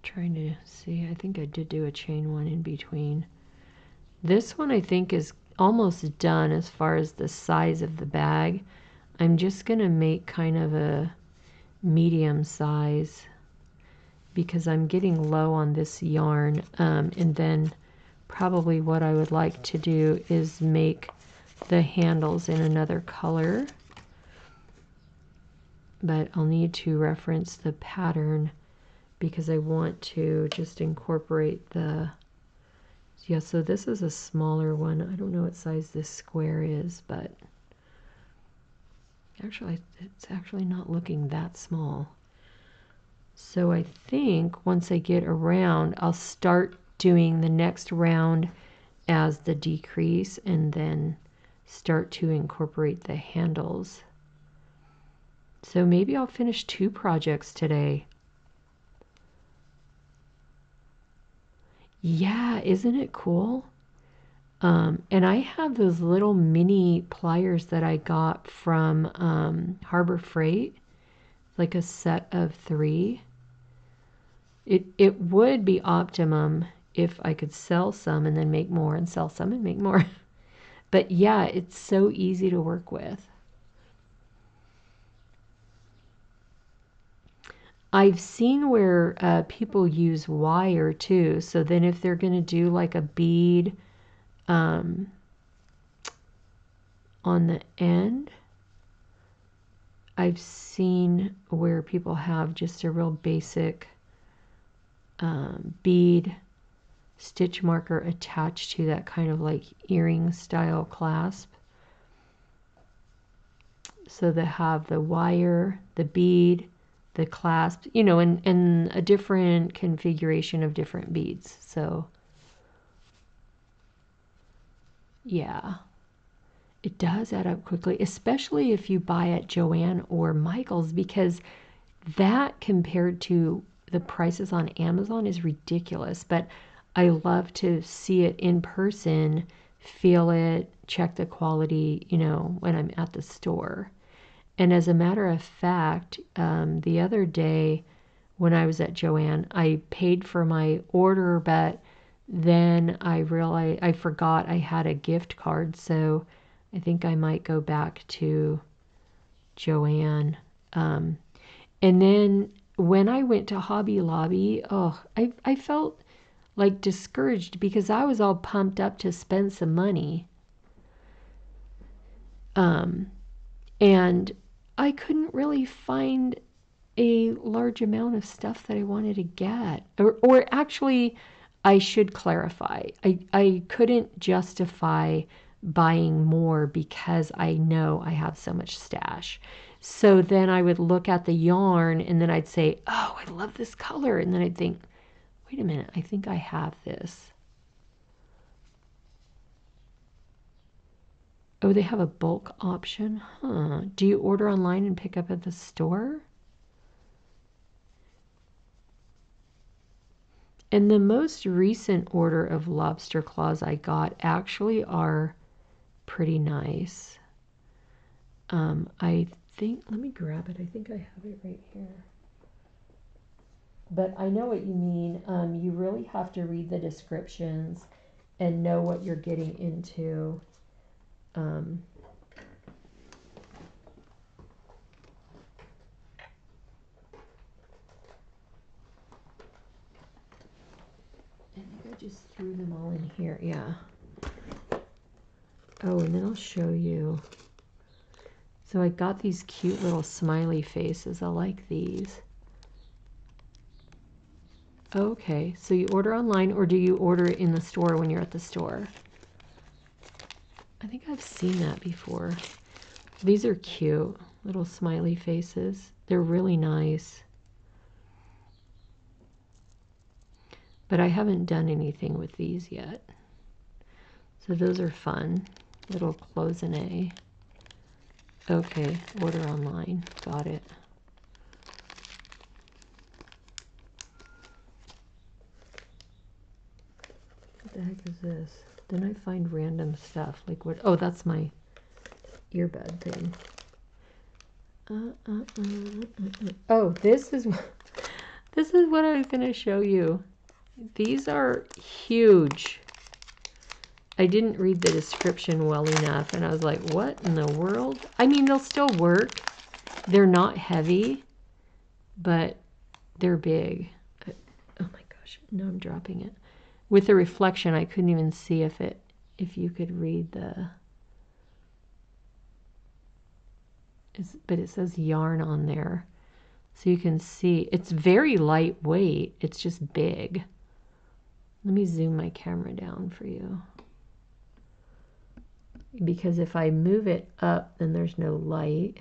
Trying to see, I think I did do a chain one in between. This one I think is almost done as far as the size of the bag. I'm just going to make kind of a medium size because I'm getting low on this yarn. And then probably what I would like to do is make the handles in another color. But I'll need to reference the pattern because I want to just incorporate the, yeah, so this is a smaller one. I don't know what size this square is, but actually it's actually not looking that small. So I think once I get around, I'll start doing the next round as the decrease and then start to incorporate the handles. So maybe I'll finish 2 projects today. Yeah, isn't it cool? And I have those little mini pliers that I got from Harbor Freight, like a set of 3. It would be optimum if I could sell some and then make more and sell some and make more. But yeah, it's so easy to work with. I've seen where people use wire too. So then if they're going to do like a bead on the end, I've seen where people have just a real basic bead stitch marker attached to that kind of like earring style clasp. So they have the wire, the bead, the clasp, you know, and a different configuration of different beads. So yeah, it does add up quickly, especially if you buy at Joann or Michael's, because that compared to the prices on Amazon is ridiculous. But I love to see it in person, feel it, check the quality, you know, when I'm at the store. And as a matter of fact, the other day when I was at Joann, I paid for my order, but then I realized I forgot I had a gift card. So I think I might go back to Joann. And then when I went to Hobby Lobby, I felt like discouraged because I was all pumped up to spend some money. And I couldn't really find a large amount of stuff that I wanted to get. Or actually, I should clarify. I couldn't justify buying more because I know I have so much stash. So then I would look at the yarn and then I'd say, oh, I love this color. And then I'd think, wait a minute, I think I have this. Oh, they have a bulk option? Huh. Do you order online and pick up at the store? And the most recent order of lobster claws I got actually are pretty nice. I think, let me grab it. I think I have it right here. But I know what you mean. You really have to read the descriptions and know what you're getting into. Here, yeah. Oh, and then I'll show you. So I got these cute little smiley faces. I like these. Okay, so you order online, or do you order it in the store when you're at the store? I think I've seen that before. These are cute, little smiley faces. They're really nice. But I haven't done anything with these yet. So those are fun. Little cloisonne. Okay, order online. Got it. What the heck is this? Then I find random stuff. Like what? Oh, that's my earbud thing. Oh, this is what I was going to show you. These are huge. I didn't read the description well enough, and I was like, what in the world? I mean, they'll still work. They're not heavy, but they're big. Oh my gosh, no, I'm dropping it. With the reflection, I couldn't even see if you could read the... but it says yarn on there. So you can see, it's very lightweight. It's just big. Let me zoom my camera down for you. Because if I move it up, then there's no light.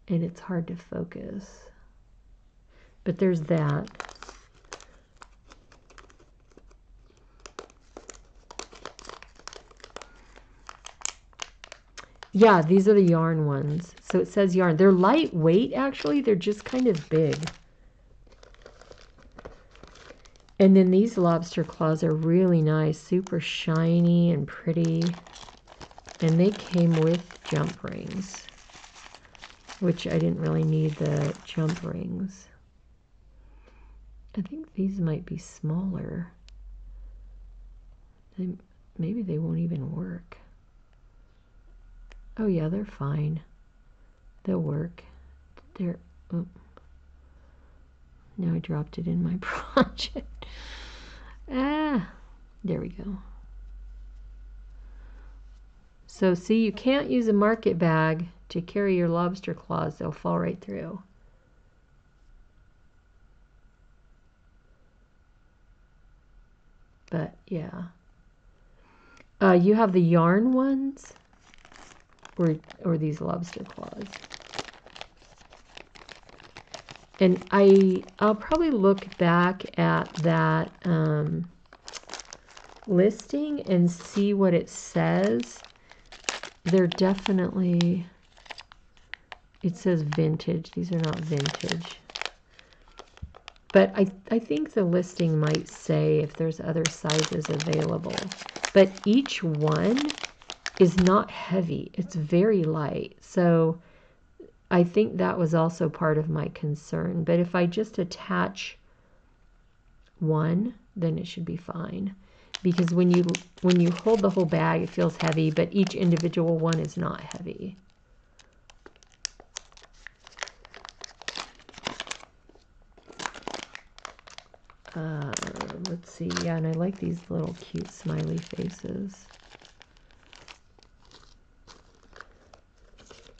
And it's hard to focus. But there's that. Yeah, these are the yarn ones. So it says yarn. They're lightweight, actually. They're just kind of big. And then these lobster claws are really nice, super shiny and pretty. And they came with jump rings, which I didn't really need the jump rings. I think these might be smaller. Maybe they won't even work. Oh yeah, they're fine. They'll work. They're... Oh. Now I dropped it in my project. Ah, there we go. So see, you can't use a market bag to carry your lobster claws. They'll fall right through. But yeah. You have the yarn ones or these lobster claws. And I'll probably look back at that listing and see what it says. They're definitely, it says vintage. These are not vintage. But I think the listing might say if there's other sizes available. But each one is not heavy. It's very light. So I think that was also part of my concern. But if I just attach one, then it should be fine. Because when you hold the whole bag, it feels heavy, but each individual one is not heavy. Let's see. Yeah, and I like these little cute smiley faces.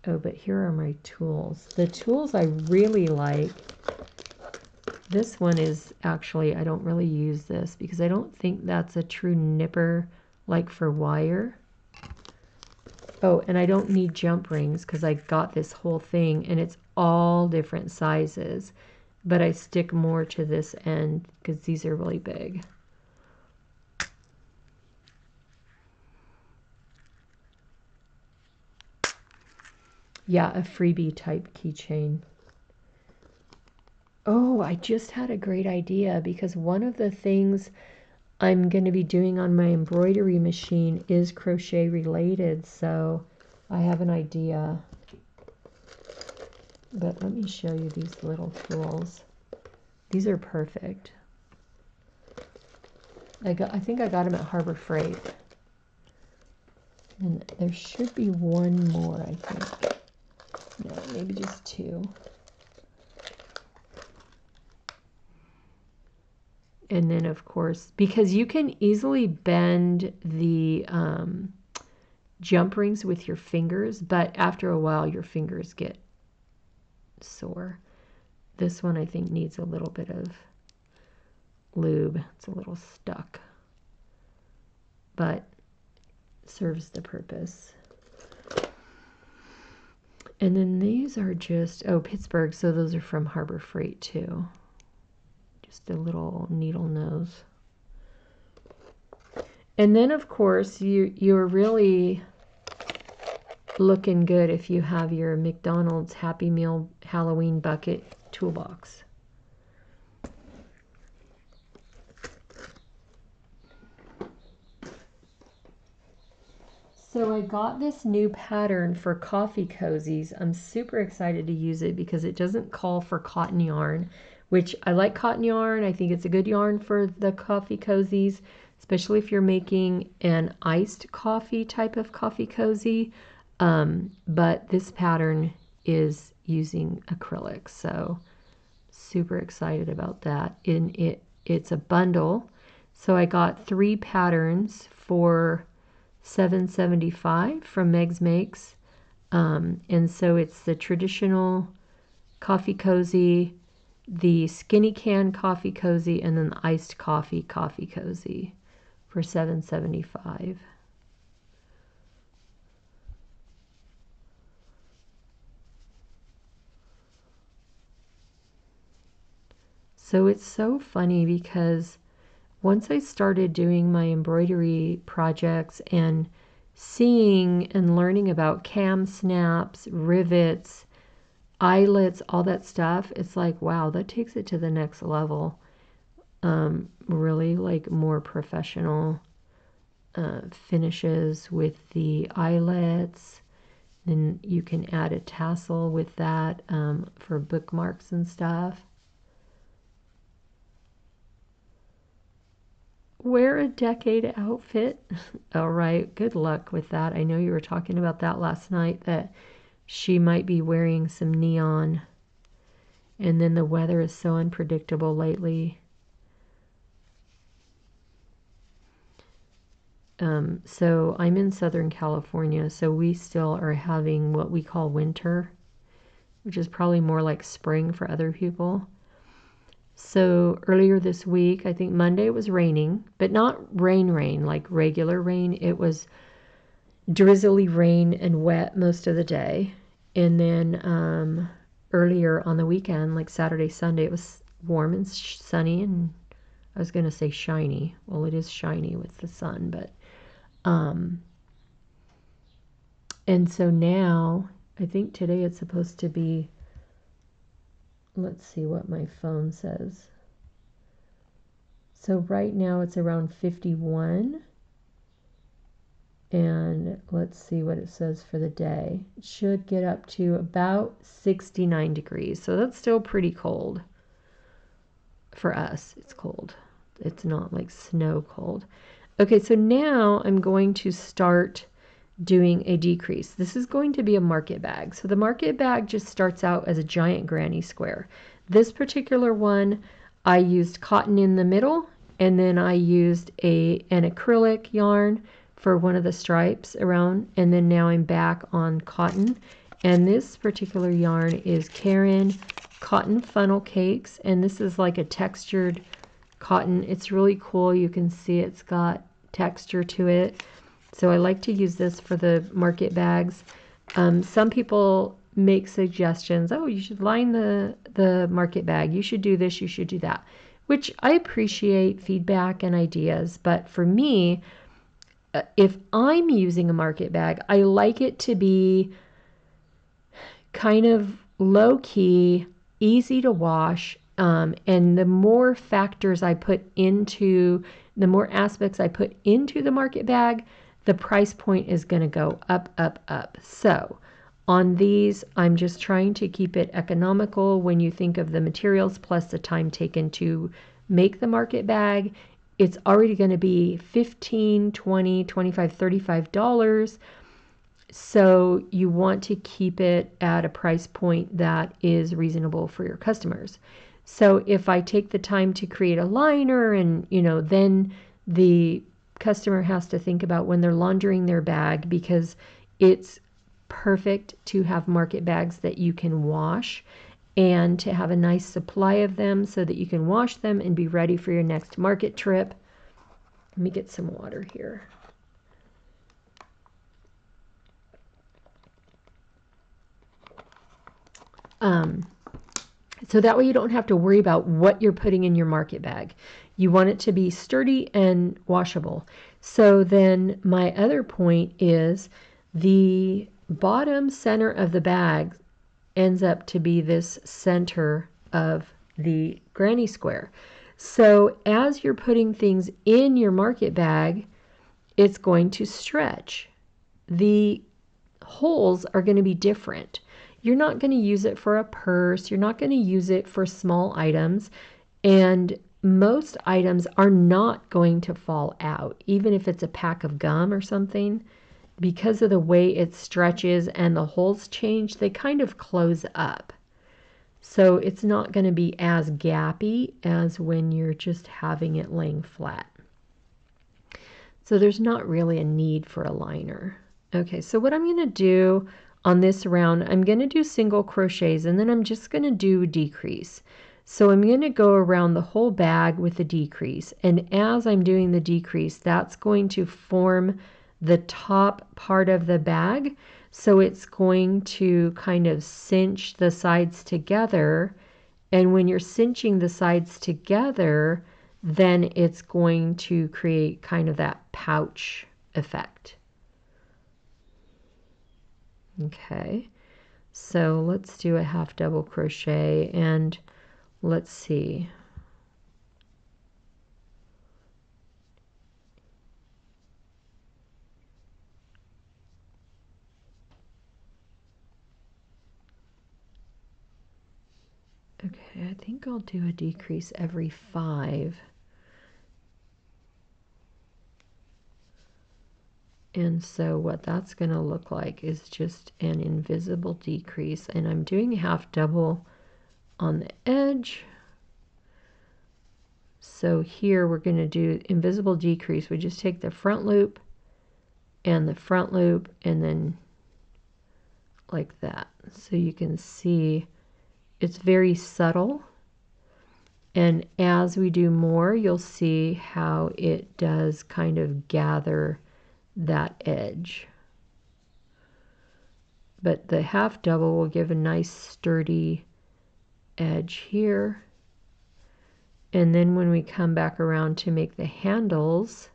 Oh, but here are my tools. The tools I really like. This one is actually, I don't really use this because I don't think that's a true nipper like for wire. Oh, and I don't need jump rings because I got this whole thing and it's all different sizes. But I stick more to this end because these are really big. Yeah, a freebie type keychain. Oh, I just had a great idea because one of the things I'm going to be doing on my embroidery machine is crochet related, so I have an idea. But let me show you these little tools. These are perfect. I think I got them at Harbor Freight. And there should be one more, I think. No, maybe just two. And then of course, because you can easily bend the jump rings with your fingers, but after a while your fingers get sore. This one I think needs a little bit of lube. It's a little stuck, but serves the purpose. And then these are just, oh, Pittsburgh, so those are from Harbor Freight too. Just a little needle nose. And then of course you're really looking good if you have your McDonald's Happy Meal Halloween bucket toolbox. So I got this new pattern for coffee cozies. I'm super excited to use it because it doesn't call for cotton yarn, which I like cotton yarn. I think it's a good yarn for the coffee cozies, especially if you're making an iced coffee type of coffee cozy. But this pattern is using acrylic, so super excited about that. It's a bundle, so I got 3 patterns for $7.75 from Meg's Makes, and so it's the traditional coffee cozy, the skinny can coffee cozy, and then the iced coffee cozy for $7.75. So it's so funny because once I started doing my embroidery projects and seeing and learning about cam snaps, rivets, eyelets, all that stuff, it's like, wow, that takes it to the next level. Really like more professional finishes with the eyelets. Then you can add a tassel with that for bookmarks and stuff. Wear a decade outfit. All right, good luck with that. I know you were talking about that last night, that she might be wearing some neon. And then the weather is so unpredictable lately. So I'm in Southern California, so we still are having what we call winter, which is probably more like spring for other people. So earlier this week, I think Monday, it was raining, but not rain, like regular rain. It was drizzly rain and wet most of the day. And then earlier on the weekend, like Saturday, Sunday, it was warm and sunny, and I was going to say shiny. Well, it is shiny with the sun, but and so now I think today it's supposed to be, let's see what my phone says. So right now it's around 51. And let's see what it says for the day. It should get up to about 69 degrees. So that's still pretty cold. For us, it's cold. It's not like snow cold. Okay, so now I'm going to start doing a decrease. This is going to be a market bag. So the market bag just starts out as a giant granny square. This particular one, I used cotton in the middle, and then I used an acrylic yarn for one of the stripes around, and then now I'm back on cotton. And this particular yarn is Karen Cotton Funnel Cakes, and this is like a textured cotton. It's really cool. You can see it's got texture to it. So I like to use this for the market bags. Some people make suggestions. Oh, you should line the market bag. You should do this. You should do that. Which I appreciate feedback and ideas. But for me, if I'm using a market bag, I like it to be kind of low-key, easy to wash, and the more factors I put into, the more aspects I put into the market bag, the price point is going to go up, up, up. So on these, I'm just trying to keep it economical when you think of the materials plus the time taken to make the market bag. It's already going to be $15, $20, $25, $35. So you want to keep it at a price point that is reasonable for your customers. So if I take the time to create a liner and, then the customer has to think about when they're laundering their bag, because it's perfect to have market bags that you can wash and to have a nice supply of them so that you can wash them and be ready for your next market trip. Let me get some water here. So that way you don't have to worry about what you're putting in your market bag. You want it to be sturdy and washable. So then my other point is the bottom center of the bag ends up to be this center of the granny square. So as you're putting things in your market bag, it's going to stretch. The holes are going to be different. You're not going to use it for a purse. You're not going to use it for small items. And most items are not going to fall out, even if it's a pack of gum or something. Because of the way it stretches and the holes change, they kind of close up. So it's not going to be as gappy as when you're just having it laying flat. So there's not really a need for a liner. Okay, so what I'm going to do on this round, I'm going to do single crochets and then I'm just going to do a decrease. So I'm going to go around the whole bag with a decrease, and as I'm doing the decrease, that's going to form the top part of the bag. So it's going to kind of cinch the sides together, and when you're cinching the sides together, then it's going to create kind of that pouch effect. Okay, so let's do a half double crochet, and let's see. Okay, I think I'll do a decrease every 5. And so what that's going to look like is just an invisible decrease, and I'm doing half double on the edge. So here we're going to do invisible decrease. We just take the front loop and the front loop and then like that. So you can see it's very subtle. And as we do more, you'll see how it does kind of gather that edge. But the half double will give a nice sturdy edge here. And then when we come back around to make the handles,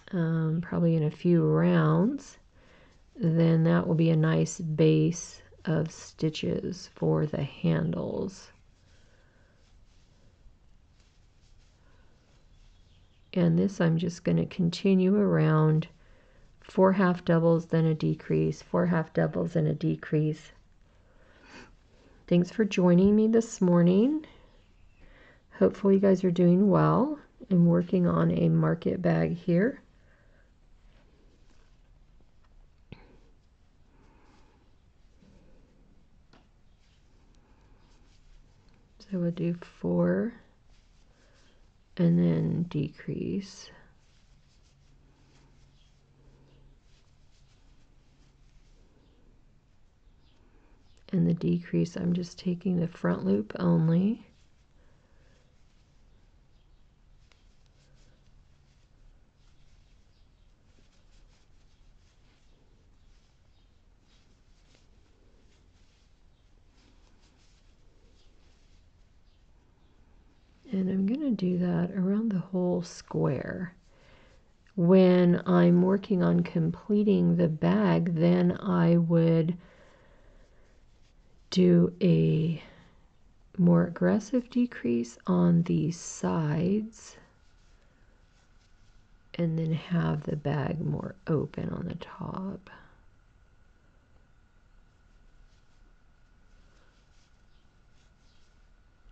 probably in a few rounds, then that will be a nice base of stitches for the handles. And this I'm just going to continue around 4 half doubles, then a decrease, 4 half doubles and a decrease. Thanks for joining me this morning. Hopefully you guys are doing well. I'm working on a market bag here. So we'll do 4 and then decrease. And the decrease, I'm just taking the front loop only. And I'm going to do that around the whole square. When I'm working on completing the bag, then I would do a more aggressive decrease on the sides and then have the bag more open on the top.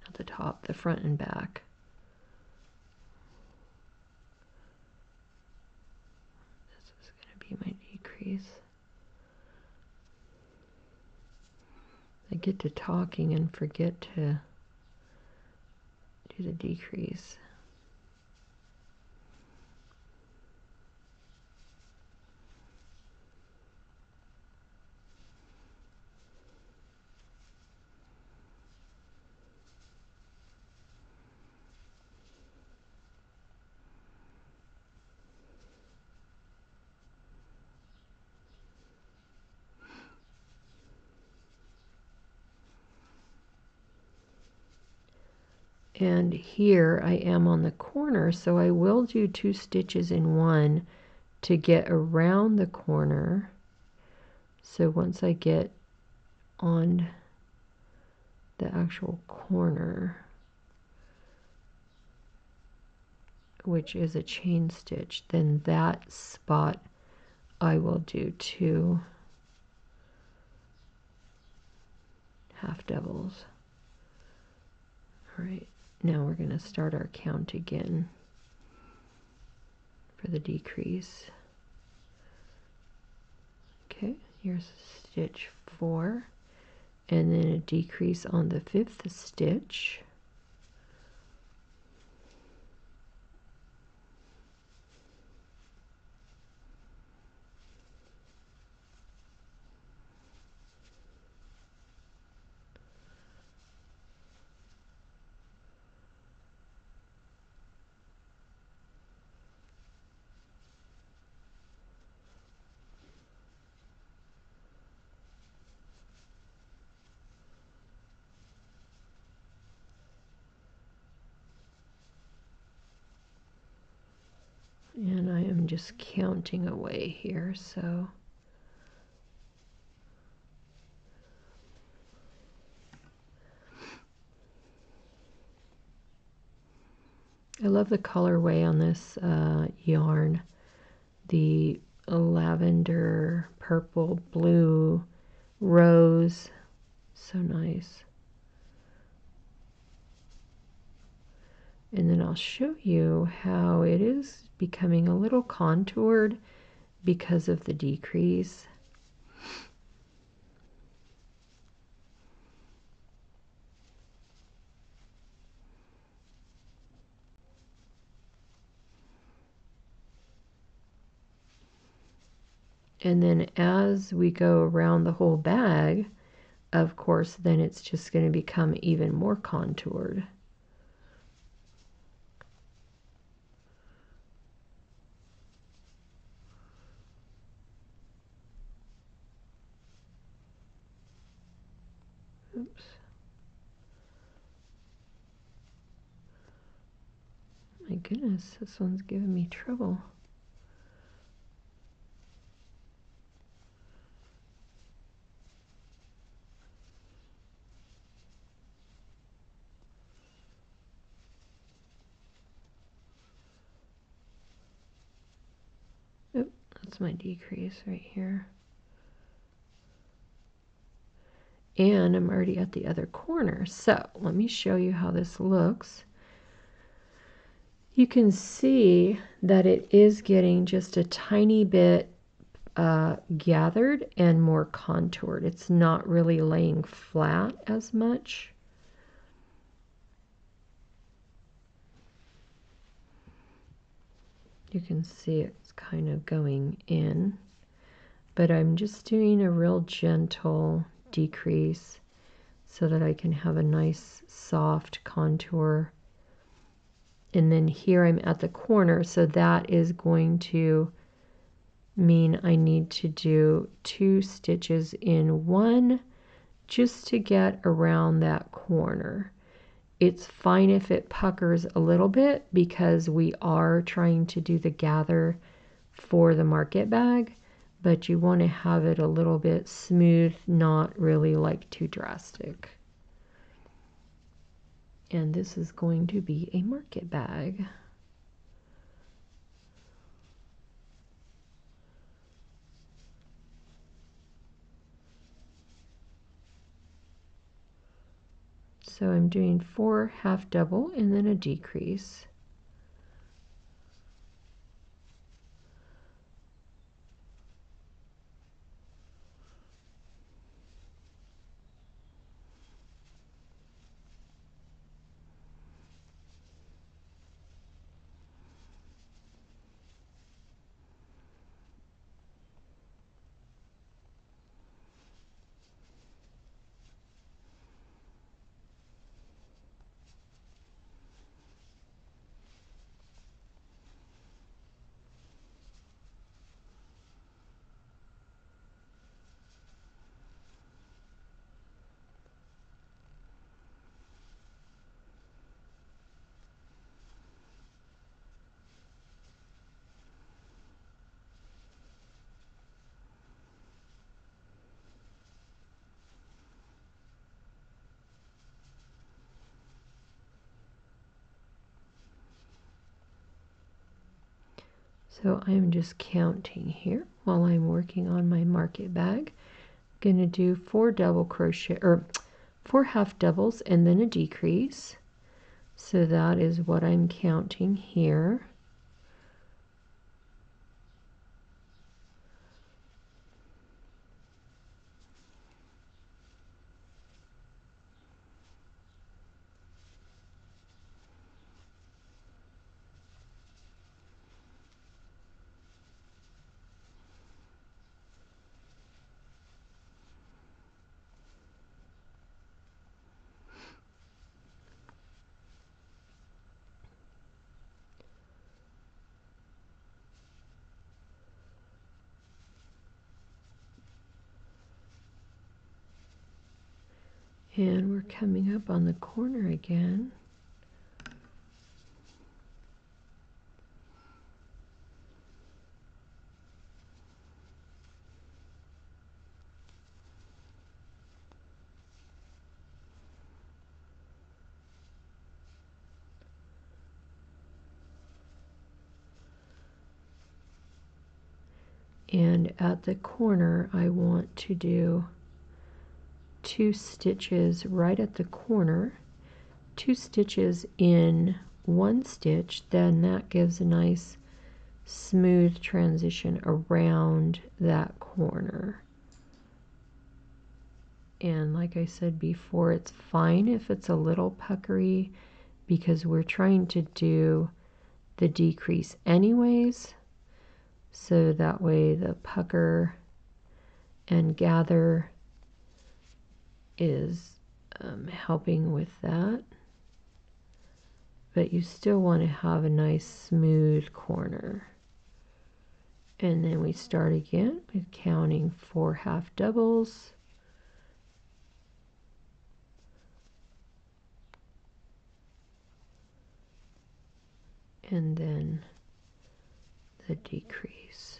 Not the top, the front and back. This is going to be my decrease. I get to talking and forget to do the decrease. And here I am on the corner, so I will do 2 stitches in one to get around the corner. So once I get on the actual corner, which is a chain stitch, then that spot I will do 2 half doubles. All right, now we're going to start our count again for the decrease. Okay, here's stitch 4, and then a decrease on the 5th stitch. And I am just counting away here, so I love the colorway on this yarn. The lavender, purple, blue, rose, so nice. And then I'll show you how it is becoming a little contoured because of the decrease. And then as we go around the whole bag, of course, then it's just going to become even more contoured. Oops. My goodness, this one's giving me trouble. Oop, that's my decrease right here. And I'm already at the other corner. So let me show you how this looks. You can see that it is getting just a tiny bit gathered and more contoured. It's not really laying flat as much. You can see it's kind of going in, but I'm just doing a real gentle decrease so that I can have a nice soft contour. And then here I'm at the corner, so that is going to mean I need to do 2 stitches in one just to get around that corner. It's fine if it puckers a little bit because we are trying to do the gather for the market bag, but you want to have it a little bit smooth, not really like too drastic. And this is going to be a market bag. So I'm doing 4 half double and then a decrease. So I'm just counting here while I'm working on my market bag. Going to do 4 double crochet or 4 half doubles and then a decrease. So that is what I'm counting here. And we're coming up on the corner again. And at the corner, I want to do 2 stitches right at the corner, 2 stitches in 1 stitch, then that gives a nice smooth transition around that corner. And like I said before, it's fine if it's a little puckery because we're trying to do the decrease anyways. So that way the pucker and gather is helping with that. But you still want to have a nice smooth corner. And then we start again with counting 4 half doubles. And then the decrease.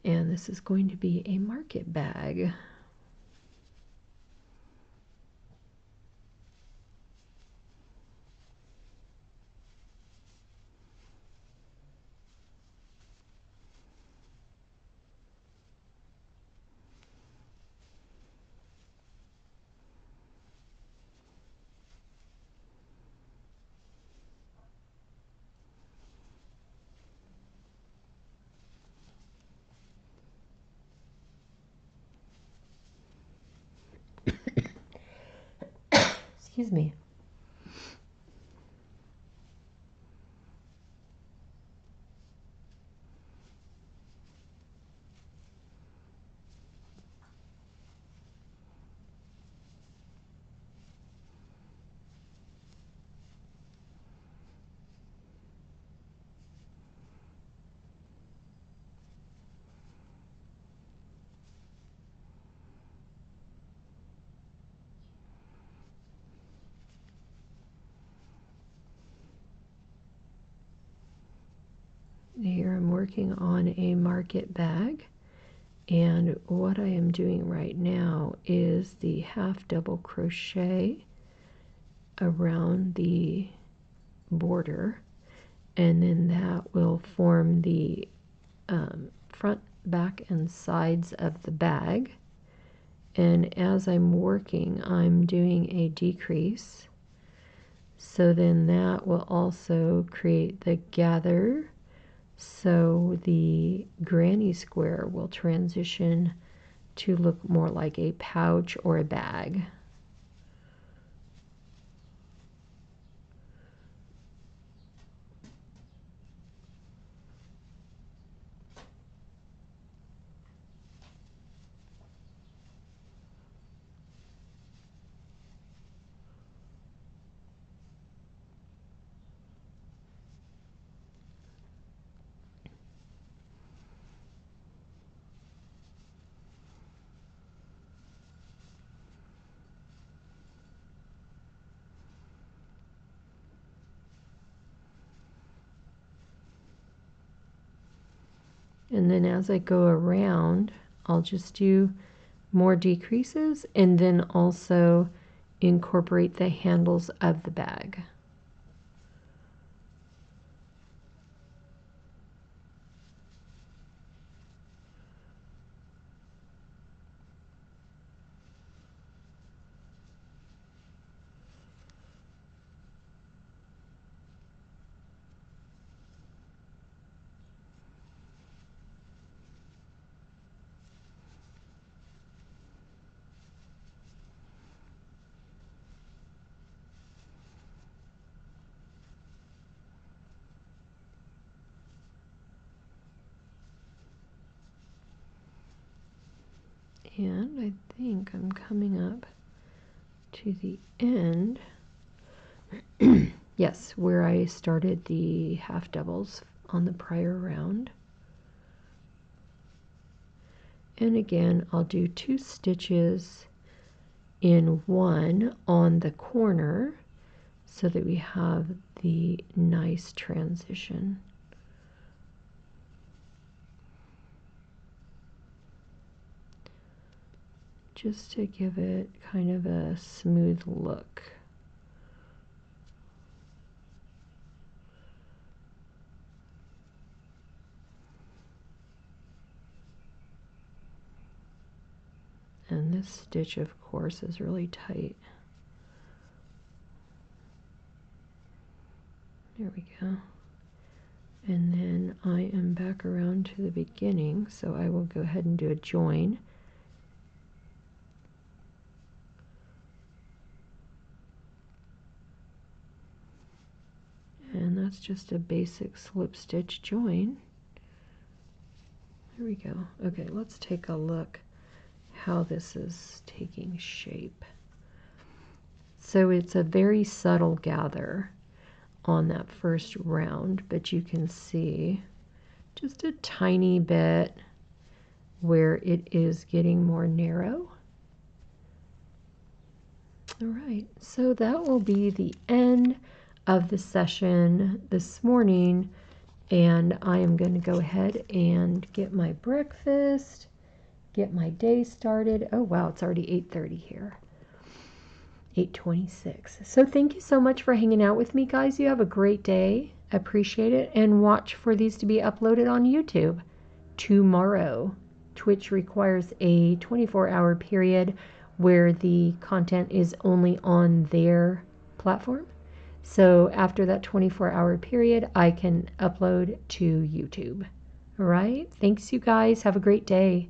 And this is going to be a market bag. Excuse me. Here I'm working on a market bag, and what I am doing right now is the half double crochet around the border, and then that will form the front, back, and sides of the bag. And as I'm working, I'm doing a decrease, so then that will also create the gather. So the granny square will transition to look more like a pouch or a bag. And then as I go around, I'll just do more decreases and then also incorporate the handles of the bag. And I think I'm coming up to the end. Yes, where I started the half doubles on the prior round. And again, I'll do 2 stitches in one on the corner so that we have the nice transition. Just to give it kind of a smooth look. And this stitch, of course, is really tight. There we go. And then I am back around to the beginning, so I will go ahead and do a join. And that's just a basic slip stitch join. There we go. Okay, let's take a look how this is taking shape. So it's a very subtle gather on that first round, but you can see just a tiny bit where it is getting more narrow. All right, so that will be the end of the session this morning, and I am going to go ahead and get my breakfast, get my day started. Oh wow, it's already 8:30 here. 8:26. So thank you so much for hanging out with me, guys. You have a great day. Appreciate it, and watch for these to be uploaded on YouTube tomorrow. Twitch requires a 24-hour period where the content is only on their platform. So after that 24-hour period, I can upload to YouTube. All right. Thanks, you guys. Have a great day.